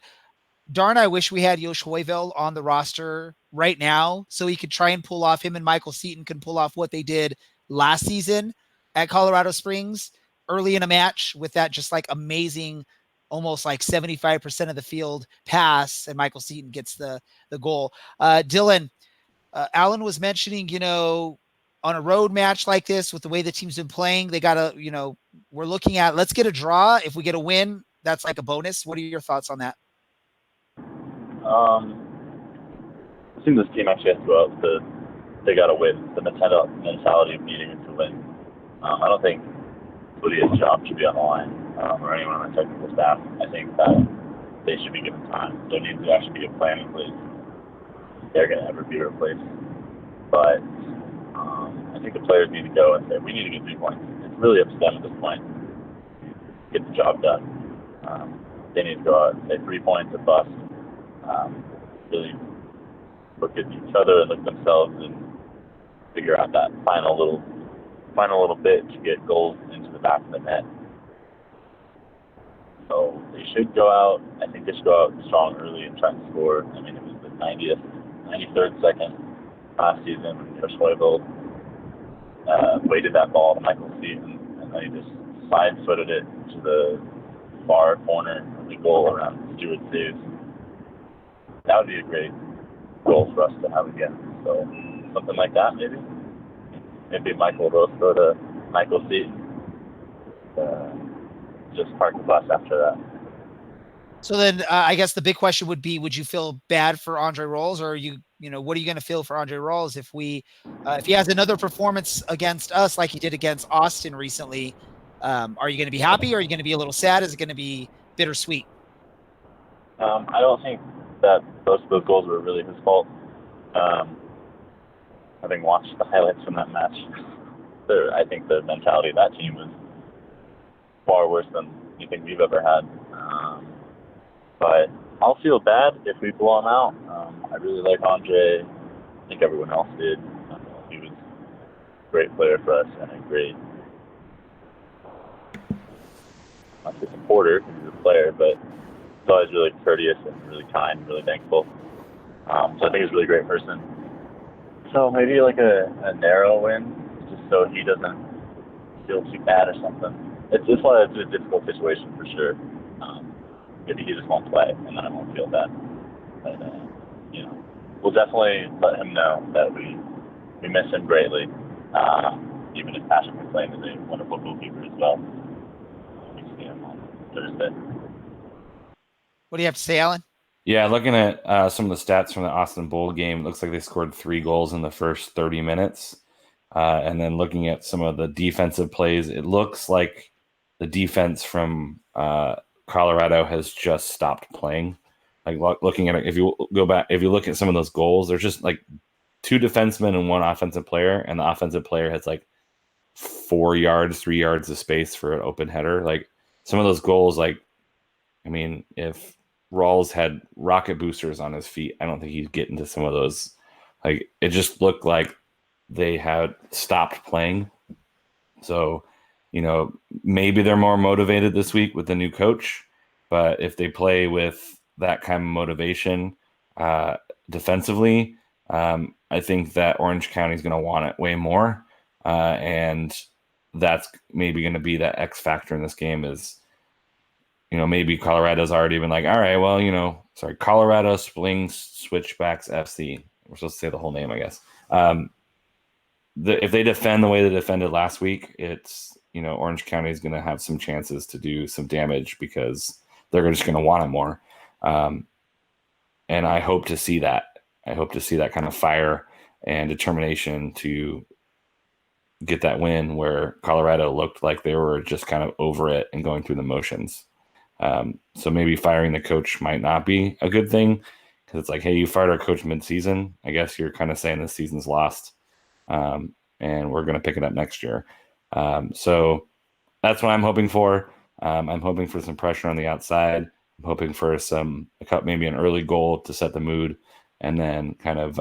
darn, I wish we had Josh Hoivel on the roster right now so he could try and pull off, him and Michael Seaton can pull off what they did last season at Colorado Springs early in a match with that just like amazing, almost like 75% of the field pass, and Michael Seaton gets the goal. Dylan, Alan was mentioning, on a road match like this with the way the team's been playing, they got to, we're looking at, let's get a draw. If we get a win, that's like a bonus. What are your thoughts on that? I think this team actually has to go out they got to win. The mentality of needing it to win. I don't think Lydia's job should be on the line, or anyone on the technical staff. I think that they should be given time. There needs to actually be a plan in place. They're going to ever be replaced. But I think the players need to go and say, we need to get 3 points. It's really up to them at this point. Get the job done. They need to go out and say 3 points or bust. Really look at each other and look at themselves and figure out that final little bit to get goals into the back of the net. So they should go out. I think they should go out strong early and try and score. I mean, it was the 93rd second last season when Josh Hoivel weighted that ball to Michael Seaton, and then he just side-footed it to the far corner of the goal around Stewart's saves. That would be a great goal for us to have again. So something like that, maybe. Maybe Michael Roscoe to Michael Seaton. Just park the bus after that. So then I guess the big question would be, would you feel bad for Andre Rolls, or what are you going to feel for Andre Rolls if he has another performance against us like he did against Austin recently? Are you going to be happy, or are you going to be a little sad? Is it going to be bittersweet? I don't think that those goals were really his fault. Having watched the highlights from that match, I think the mentality of that team was far worse than anything we've ever had. But I'll feel bad if we blow him out. I really like Andre. I think everyone else did. He was a great player for us and a great, not a supporter, he's a player, but he's always really courteous and really kind and really thankful. So I think he's a really great person. So maybe like a narrow win, just so he doesn't feel too bad or something. It's a difficult situation for sure. Maybe he just won't play, and then I won't feel bad. But we'll definitely let him know that we miss him greatly. Even if Patrick McLean is a wonderful goalkeeper as well. We see him on Thursday. What do you have to say, Alan? Yeah, looking at some of the stats from the Austin Bowl game, it looks like they scored 3 goals in the first 30 minutes. And then looking at some of the defensive plays, it looks like the defense from Colorado has just stopped playing. Like looking at it, if you look at some of those goals, there's just like 2 defensemen and 1 offensive player, and the offensive player has like 3 yards of space for an open header. Like some of those goals, like, I mean, if Rawls had rocket boosters on his feet, I don't think he'd get into some of those. Like it just looked like they had stopped playing. So, maybe they're more motivated this week with the new coach, but if they play with that kind of motivation defensively, I think that Orange County is going to want it way more. And that's maybe going to be that X factor in this game is, maybe Colorado's already been like, all right, well, Colorado Springs Switchbacks FC. We're supposed to say the whole name, I guess. If they defend the way they defended last week, it's, Orange County is going to have some chances to do some damage because they're just going to want it more. And I hope to see that. I hope to see that kind of fire and determination to get that win where Colorado looked like they were just kind of over it and going through the motions. So maybe firing the coach might not be a good thing because it's like, hey, you fired our coach mid-season. I guess you're kind of saying this season's lost. And we're going to pick it up next year. So that's what I'm hoping for. I'm hoping for some pressure on the outside. I'm hoping for maybe an early goal to set the mood, and then kind of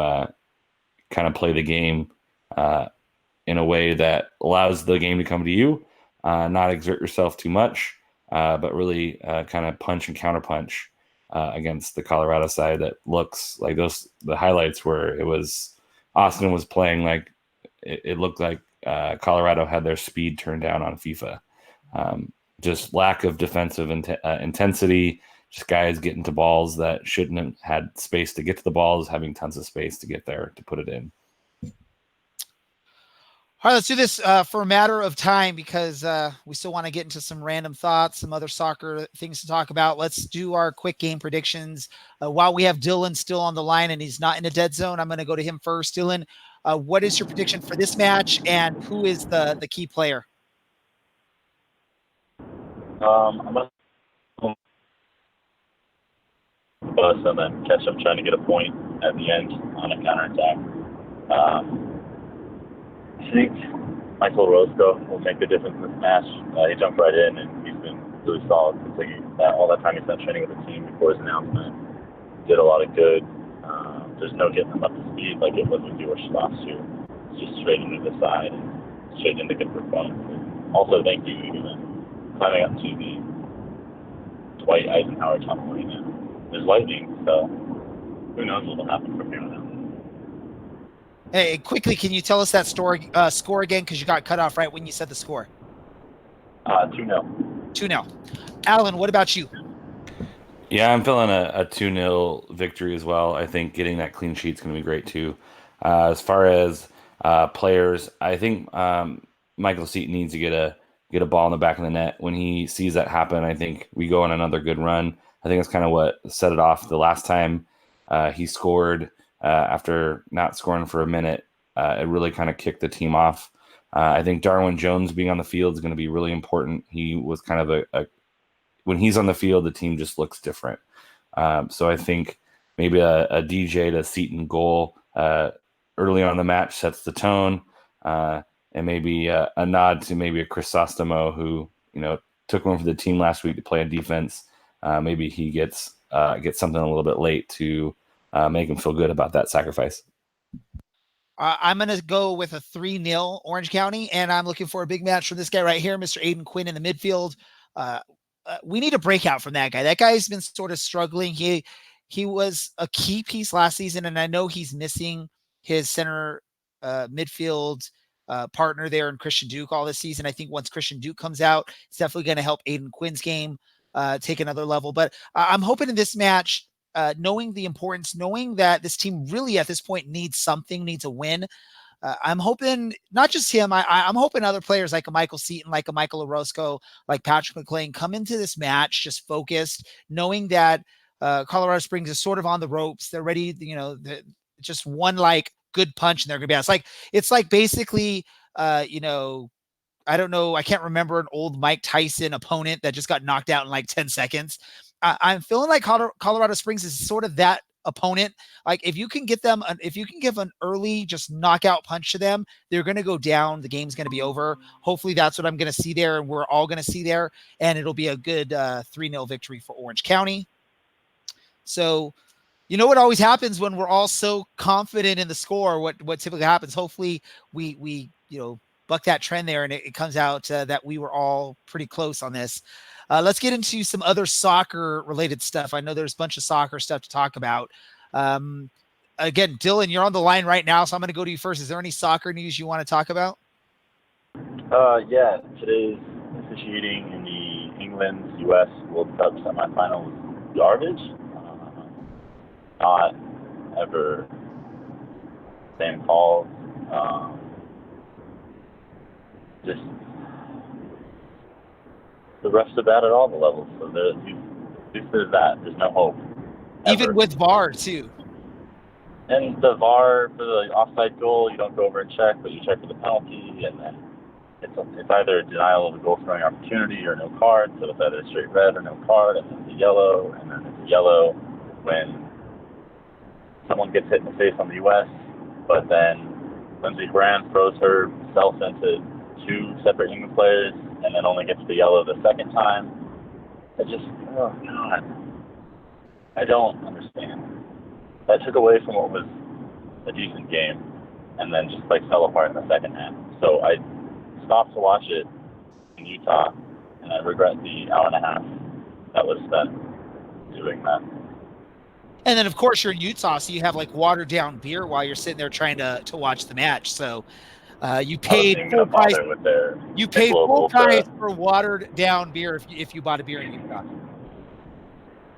play the game in a way that allows the game to come to you, not exert yourself too much, but really kind of punch and counterpunch against the Colorado side that looks like the highlights where it was Austin was playing like it looked like Colorado had their speed turned down on FIFA. Just lack of defensive intensity, just guys getting to balls that shouldn't have had space to get to the balls, having tons of space to get there to put it in. All right, let's do this for a matter of time because we still want to get into some random thoughts, some other soccer things to talk about. Let's do our quick game predictions. While we have Dylan still on the line and he's not in a dead zone, I'm going to go to him first. Dylan, what is your prediction for this match and who is the key player? I'm going to bus and then catch them trying to get a point at the end on a counterattack. I think Michael Roscoe will make the difference in this match. He jumped right in, and he's been really solid since all that time he spent training with the team before his announcement. Did a lot of good. There's no getting him up to speed like it was with George last year. It's just straight into the side and straight into good performance. And also, thank you even climbing up to the Dwight Eisenhower tunnel right now. There's lightning, so who knows what will happen from here on out. Hey, quickly, can you tell us that score again? Because you got cut off right when you said the score. 2-0. 2-0. Alan, what about you? Yeah, I'm feeling a 2-0 victory as well. I think getting that clean sheet is going to be great too. As far as players, I think Michael Seaton needs to get a ball in the back of the net. When he sees that happen, I think we go on another good run. I think that's kind of what set it off the last time he scored. After not scoring for a minute, it really kind of kicked the team off. I think Darwin Jones being on the field is going to be really important. He was kind of when he's on the field, the team just looks different. So I think maybe a DJ to Seaton goal early on in the match sets the tone, and maybe a nod to maybe a Chrysostomo who took one for the team last week to play on defense. Maybe he gets something a little bit late to make him feel good about that sacrifice. I'm going to go with a 3-0 Orange County, and I'm looking for a big match from this guy right here, Mr. Aiden Quinn in the midfield. We need a breakout from that guy. That guy's been sort of struggling. He was a key piece last season, and I know he's missing his center midfield partner there in Christian Duke all this season. I think once Christian Duke comes out, it's definitely going to help Aiden Quinn's game take another level. But I'm hoping in this match, knowing the importance, knowing that this team really at this point needs a win. I'm hoping not just him. I'm hoping other players like a Michael Seaton, like a Michael Orozco, like Patrick McLean come into this match just focused, knowing that Colorado Springs is sort of on the ropes. They're ready, just one like good punch and they're going to be out. It's like basically, I don't know. I can't remember an old Mike Tyson opponent that just got knocked out in like 10 seconds. I'm feeling like Colorado Springs is sort of that opponent. Like if you can give an early just knockout punch to them, they're going to go down. The game's going to be over. Hopefully that's what I'm going to see there. And we're all going to see there. And it'll be a good 3-0 victory for Orange County. So, what always happens when we're all so confident in the score, what typically happens, hopefully we buck that trend there and it comes out that we were all pretty close on this. Let's get into some other soccer related stuff. I know there's a bunch of soccer stuff to talk about. Again, Dylan, you're on the line right now, so I'm going to go to you first. Is there any soccer news you want to talk about? Yeah, today's officiating in the England-U.S. World Cup semifinal was garbage. Not ever same calls. Just the refs are bad at all the levels, so at least there's that. There's no hope. Even with VAR too. And the VAR for the offside goal, you don't go over and check, but you check for the penalty, and then it's either a denial of a goal scoring opportunity or no card. So it's either a straight red or no card, and then it's a yellow, and then it's a yellow when someone gets hit in the face on the U.S. But then Lindsey Graham throws herself into two separate England players and then only gets the yellow the second time. Oh God, I don't understand. That took away from what was a decent game. and then just like fell apart in the second half. So I stopped to watch it in Utah, and I regret the hour and a half that was spent doing that. And then, of course, you're in Utah, so you have like watered down beer while you're sitting there trying to watch the match. So you paid full price. You paid full price for watered down beer if you bought a beer in Utah.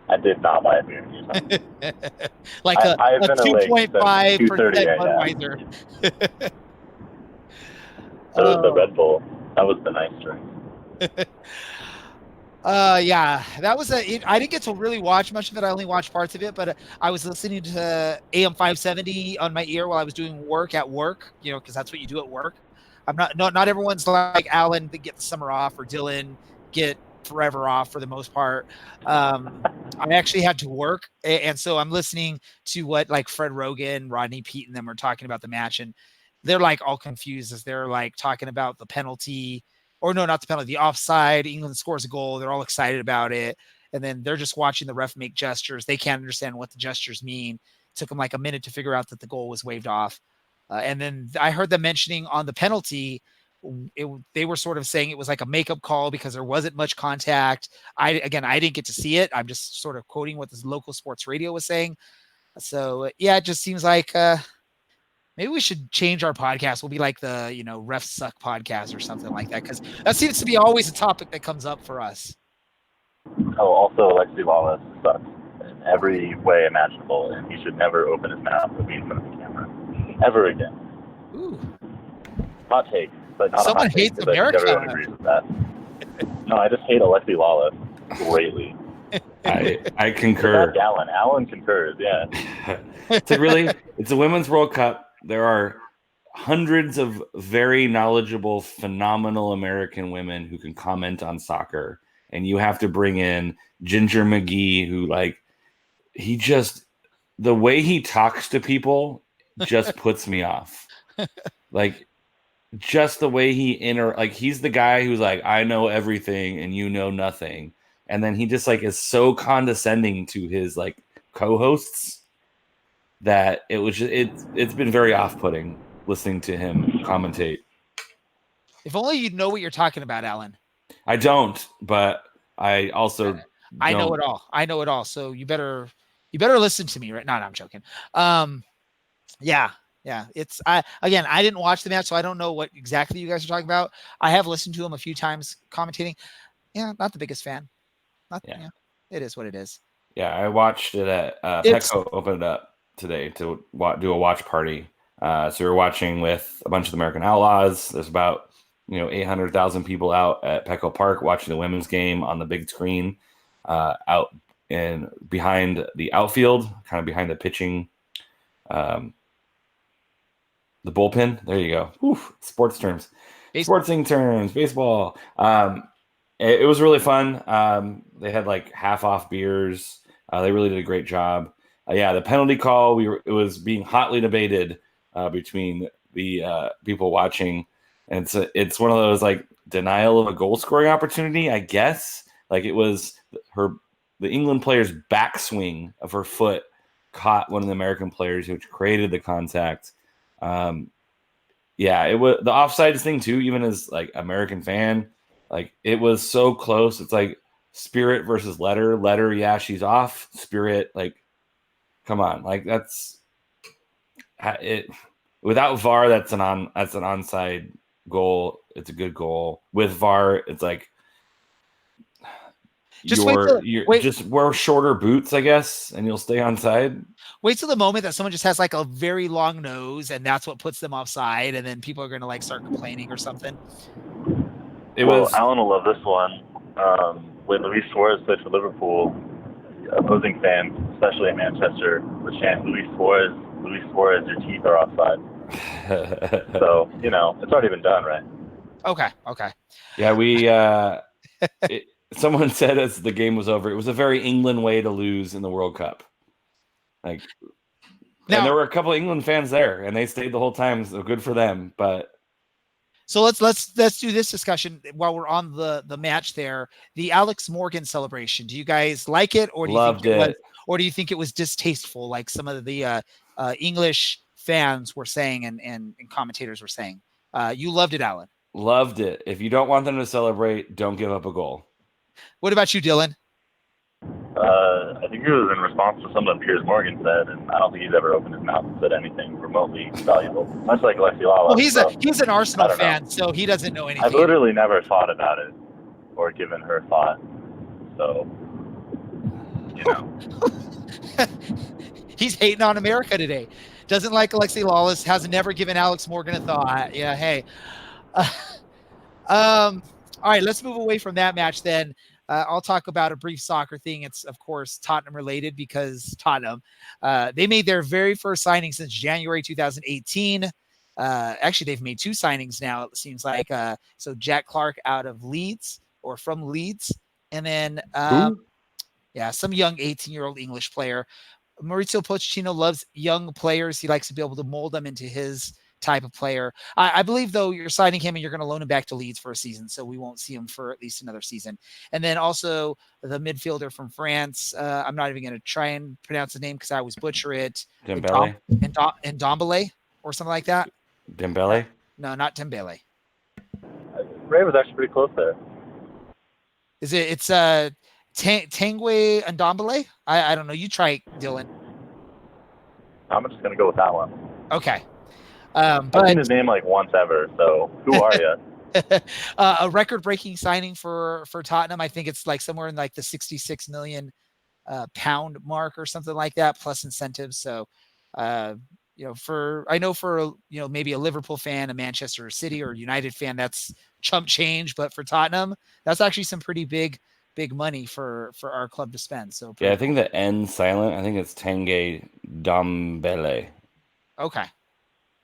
I did not buy a beer in Utah. Like a 2.5% Budweiser. So the Red Bull, that was the nice drink. Yeah, that was I didn't get to really watch much of it. I only watched parts of it, but I was listening to AM 570 on my ear while I was doing work at work, because that's what you do at work. Not everyone's like Alan that get the summer off, or Dylan get forever off for the most part. I actually had to work, and so I'm listening to what like Fred Rogan, Rodney Pete, and them are talking about the match, and they're like all confused as they're like talking about the penalty. Or no, not the penalty, the offside. England scores a goal. They're all excited about it. And then they're just watching the ref make gestures. They can't understand what the gestures mean. It took them like a minute to figure out that the goal was waved off. And then I heard them mentioning on the penalty, they were sort of saying it was like a makeup call because there wasn't much contact. I didn't get to see it. I'm just sort of quoting what this local sports radio was saying. So, yeah, it just seems like maybe we should change our podcast. We'll be like the, Refs Suck podcast or something like that, because that seems to be always a topic that comes up for us. Oh, also, Alexi Wallace sucks in every way imaginable, and he should never open his mouth or be in front of the camera ever again. Ooh. Hot take, but not Someone a hot take. hates America. Everyone agrees with that. No, I just hate Alexi Wallace greatly. I concur. Alan concurs, yeah. It's a Women's World Cup. There are hundreds of very knowledgeable, phenomenal American women who can comment on soccer. And you have to bring in Ginger McGee, who the way he talks to people just puts me off. Like, just the way he's the guy who's like, I know everything and you know nothing. And then he just is so condescending to his co-hosts that it's been very off-putting listening to him commentate. If only you know what you're talking about, Alan. I don't, but I also I know it all. I know it all. So you better listen to me, right? No, I'm joking. Yeah. I didn't watch the match, so I don't know what exactly you guys are talking about. I have listened to him a few times commentating. Yeah, not the biggest fan. It is what it is. Yeah, I watched it at Petco opened it up today to do a watch party. So we were watching with a bunch of the American Outlaws. There's about 800,000 people out at Petco Park watching the women's game on the big screen out and behind the outfield, kind of behind the pitching, the bullpen. There you go. Oof, sports terms. Sportsing terms, baseball. It was really fun. They had half off beers. They really did a great job. The penalty call, it was being hotly debated between the people watching. And it's one of those denial of a goal scoring opportunity, I guess. It was the England player's backswing of her foot caught one of the American players, which created the contact. It was the offside thing too, even as American fan, it was so close. It's Spirit versus Letter. Yeah, she's off. Spirit, come on, that's it. Without VAR, that's an onside goal. It's a good goal. With VAR, it's just wear shorter boots, I guess, and you'll stay onside. Wait till the moment that someone just has a very long nose, and that's what puts them offside, and then people are going to start complaining or something. Alan will love this one. When Luis Suarez played for Liverpool, opposing fans, especially in Manchester, would chant, Luis Suarez, your teeth are offside. So, it's already been done, right? Okay. Yeah, we someone said as the game was over, it was a very England way to lose in the World Cup. And there were a couple of England fans there, and they stayed the whole time, so good for them. But so let's do this discussion while we're on the match there. The Alex Morgan celebration. Do you guys like it, or do you think it was distasteful, like some of the English fans were saying and commentators were saying. You loved it, Alan. Loved it. If you don't want them to celebrate, don't give up a goal. What about you, Dylan? I think it was in response to something Piers Morgan said, and I don't think he's ever opened his mouth and said anything remotely valuable. Much like Alexi Lala. Well, he's an Arsenal fan, so he doesn't know anything. I've literally never thought about it or given her thought. So, you know. He's hating on America today. Doesn't like Alexi Lawless. Has never given Alex Morgan a thought. Yeah, hey. All right, let's move away from that match then. I'll talk about a brief soccer thing. It's, of course, Tottenham related because Tottenham, they made their very first signing since January 2018. Actually, they've made 2 signings now, it seems like. So Jack Clark out of Leeds or from Leeds. And then, some young 18-year-old English player. Mauricio Pochettino loves young players. He likes to be able to mold them into his type of player. I believe, though, you're signing him and you're going to loan him back to Leeds for a season, so we won't see him for at least another season. And then also the midfielder from France. I'm not even going to try and pronounce the name because I always butcher it. Dembele? Ndombele or something like that. Dembele? No, not Dembele. Ray was actually pretty close there. Is it? It's Tanguy Ndombele? I don't know. You try, Dylan. I'm just going to go with that one. Okay. I've seen his name like once ever, so who are you? A record-breaking signing for Tottenham. I think it's like somewhere in like the 66 million pound mark or something like that, plus incentives. So, for maybe a Liverpool fan, a Manchester City or United fan, that's chump change. But for Tottenham, that's actually some pretty big money for our club to spend. So I think the N silent. I think it's Tanguy Ndombele. Okay.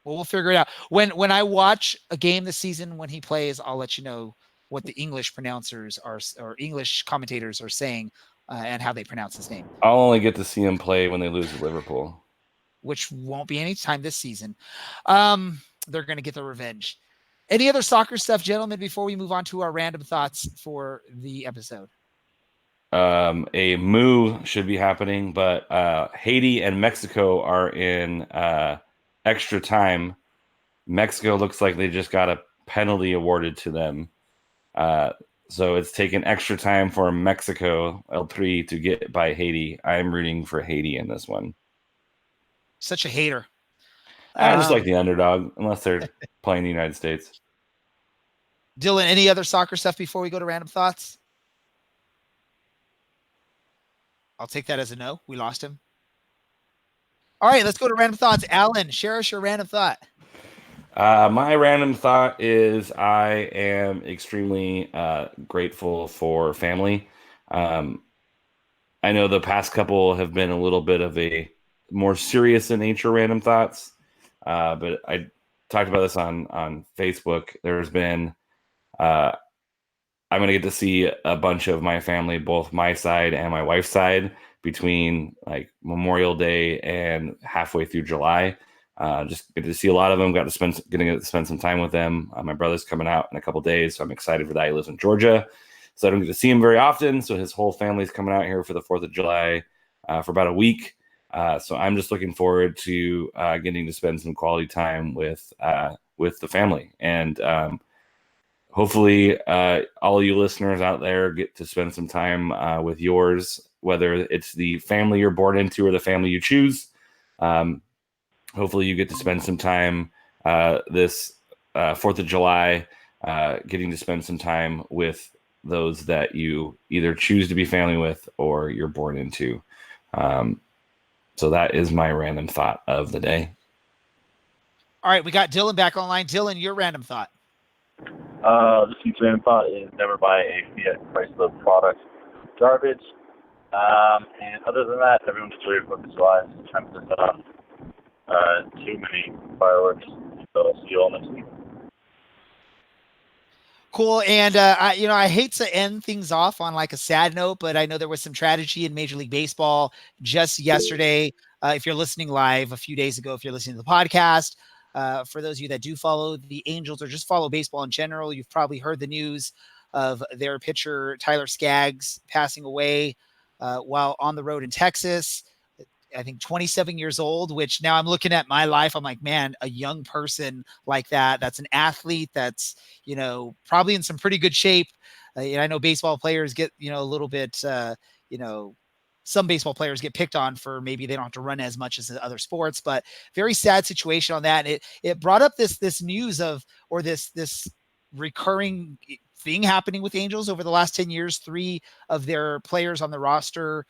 Well, we'll figure it out. When I watch a game this season, when he plays, I'll let you know what the English pronouncers are or English commentators are saying and how they pronounce his name. I'll only get to see him play when they lose to Liverpool, which won't be any time this season. They're going to get their revenge. Any other soccer stuff, gentlemen, before we move on to our random thoughts for the episode? A move should be happening, but Haiti and Mexico are in extra time. Mexico looks like they just got a penalty awarded to them. So it's taken extra time for Mexico, El Tri, to get by Haiti. I'm rooting for Haiti in this one. Such a hater. I just like the underdog, unless they're playing the United States. Dylan, any other soccer stuff before we go to random thoughts? I'll take that as a no. We lost him. All right, let's go to random thoughts. Alan, share us your random thought. My random thought is I am extremely grateful for family. I know the past couple have been a little bit of a more serious in nature random thoughts, but I talked about this on Facebook. There's been I'm going to get to see a bunch of my family, both my side and my wife's side, between like Memorial Day and halfway through July. Just get to see a lot of them. Getting to spend some time with them. My brother's coming out in a couple days, so I'm excited for that. He lives in Georgia, so I don't get to see him very often. So his whole family's coming out here for the 4th of July for about a week. So I'm just looking forward to getting to spend some quality time with the family. And hopefully all you listeners out there get to spend some time with yours, whether it's the family you're born into or the family you choose. Hopefully you get to spend some time this 4th of July, getting to spend some time with those that you either choose to be family with or you're born into. So that is my random thought of the day. All right, we got Dylan back online. Dylan, your random thought. This week's random thought is never buy a Fiat Chrysler product. Garbage. And other than that, everyone enjoy your 4th of July. Time to set off too many fireworks. So see you all next week. Cool. And, I hate to end things off on like a sad note, but I know there was some tragedy in Major League Baseball just yesterday. If you're listening live a few days ago, if you're listening to the podcast, for those of you that do follow the Angels or just follow baseball in general, you've probably heard the news of their pitcher, Tyler Skaggs, passing away while on the road in Texas. I think 27 years old, which now I'm looking at my life. I'm like, man, a young person like that's an athlete that's, probably in some pretty good shape. I know baseball players get, a little bit, some baseball players get picked on for maybe they don't have to run as much as the other sports, but very sad situation on that. And it brought up this news of, or this recurring thing happening with Angels over the last 10 years. 3 of their players on the roster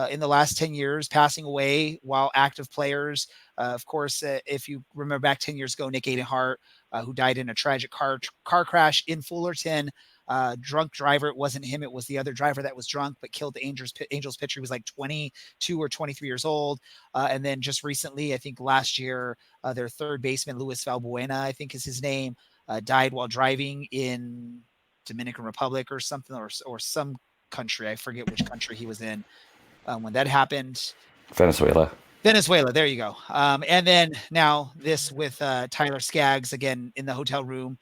in the last 10 years passing away while active players. Of course, if you remember back 10 years ago, Nick Adenhart, who died in a tragic car crash in Fullerton. Drunk driver. It wasn't him. It was the other driver that was drunk, but killed the Angels pitcher. He was like 22 or 23 years old. And then just recently, I think last year, their third baseman, Luis Valbuena, I think is his name, died while driving in Dominican Republic or something, or some country. I forget which country he was in when that happened. Venezuela. There you go. And then now this with Tyler Skaggs again in the hotel room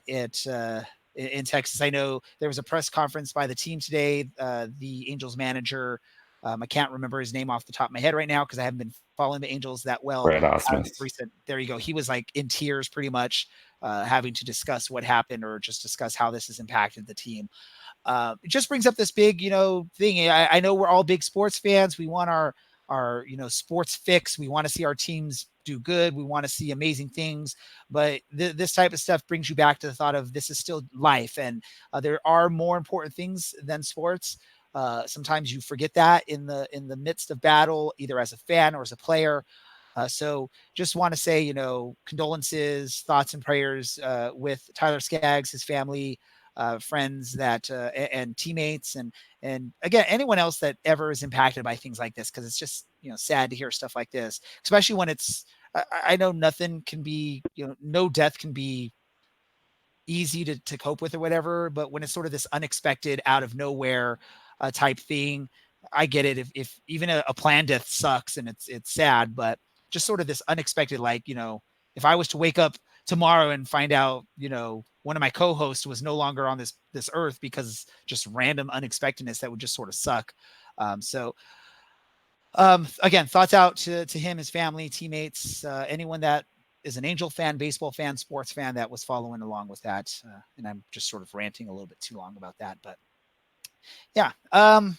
in Texas. I know there was a press conference by the team today. The Angels manager, I can't remember his name off the top of my head right now because I haven't been following the Angels that well. Brad Osmus. There you go. He was like in tears pretty much, having to discuss what happened or just discuss how this has impacted the team. It just brings up this big, thing. I know we're all big sports fans. We want our sports fix. We want to see our teams do good. We want to see amazing things, but this type of stuff brings you back to the thought of this is still life. And there are more important things than sports. Sometimes you forget that in the midst of battle, either as a fan or as a player. So just want to say, condolences, thoughts and prayers with Tyler Skaggs, his family, friends that and teammates, and again, anyone else that ever is impacted by things like this, because it's just sad to hear stuff like this, especially when it's I know nothing can be no death can be easy to cope with or whatever, but when it's sort of this unexpected out of nowhere type thing, I get it. If even a planned death sucks and it's sad, but just sort of this unexpected, like if I was to wake up tomorrow and find out, one of my co-hosts was no longer on this earth because just random unexpectedness, that would just sort of suck. Again, thoughts out to him, his family, teammates, anyone that is an Angel fan, baseball fan, sports fan that was following along with that. And I'm just sort of ranting a little bit too long about that, but yeah. All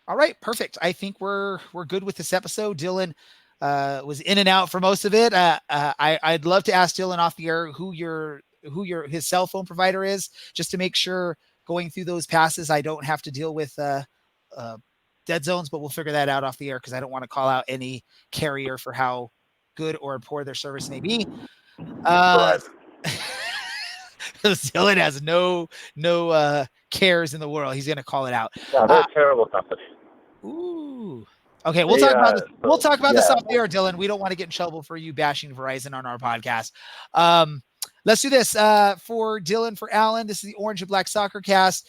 right, perfect. I think we're good with this episode. Dylan was in and out for most of it. I'd love to ask Dylan off the air who his cell phone provider is, just to make sure going through those passes I don't have to deal with dead zones, but we'll figure that out off the air because I don't want to call out any carrier for how good or poor their service may be. Dylan has no cares in the world. He's going to call it out. Yeah, they're a terrible company. Ooh. Okay, we'll talk about this. We'll talk about this off the air, Dylan. We don't want to get in trouble for you bashing Verizon on our podcast. Let's do this for Dylan, for Alan. This is the Orange and Black SoccerCast.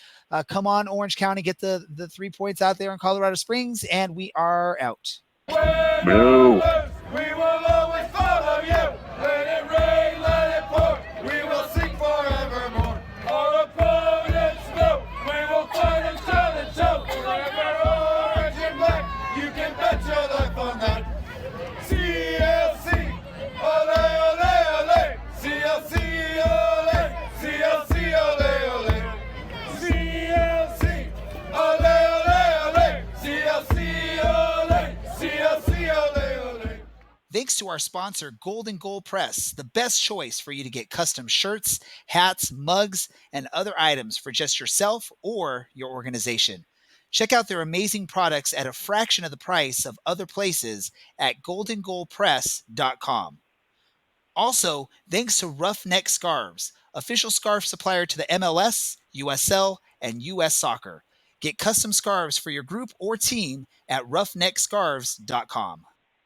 Come on, Orange County, get the 3 points out there in Colorado Springs, and we are out. Boo. We will always follow you. Let it rain, let it pour. We will sing forevermore. Our opponents know we will fight until the toe. Forever orange and black. You can bet your life on that. CLC, ole, ole, ole. CLC, ole, CLC, ole, ole. CLC, ole, ole, ole. CLC, ole, CLC, ole, ole. Thanks to our sponsor, Golden Goal Press, the best choice for you to get custom shirts, hats, mugs, and other items for just yourself or your organization. Check out their amazing products at a fraction of the price of other places at goldengoalpress.com. Also, thanks to Ruffneck Scarves, official scarf supplier to the MLS, USL, and US Soccer. Get custom scarves for your group or team at ruffneckscarves.com.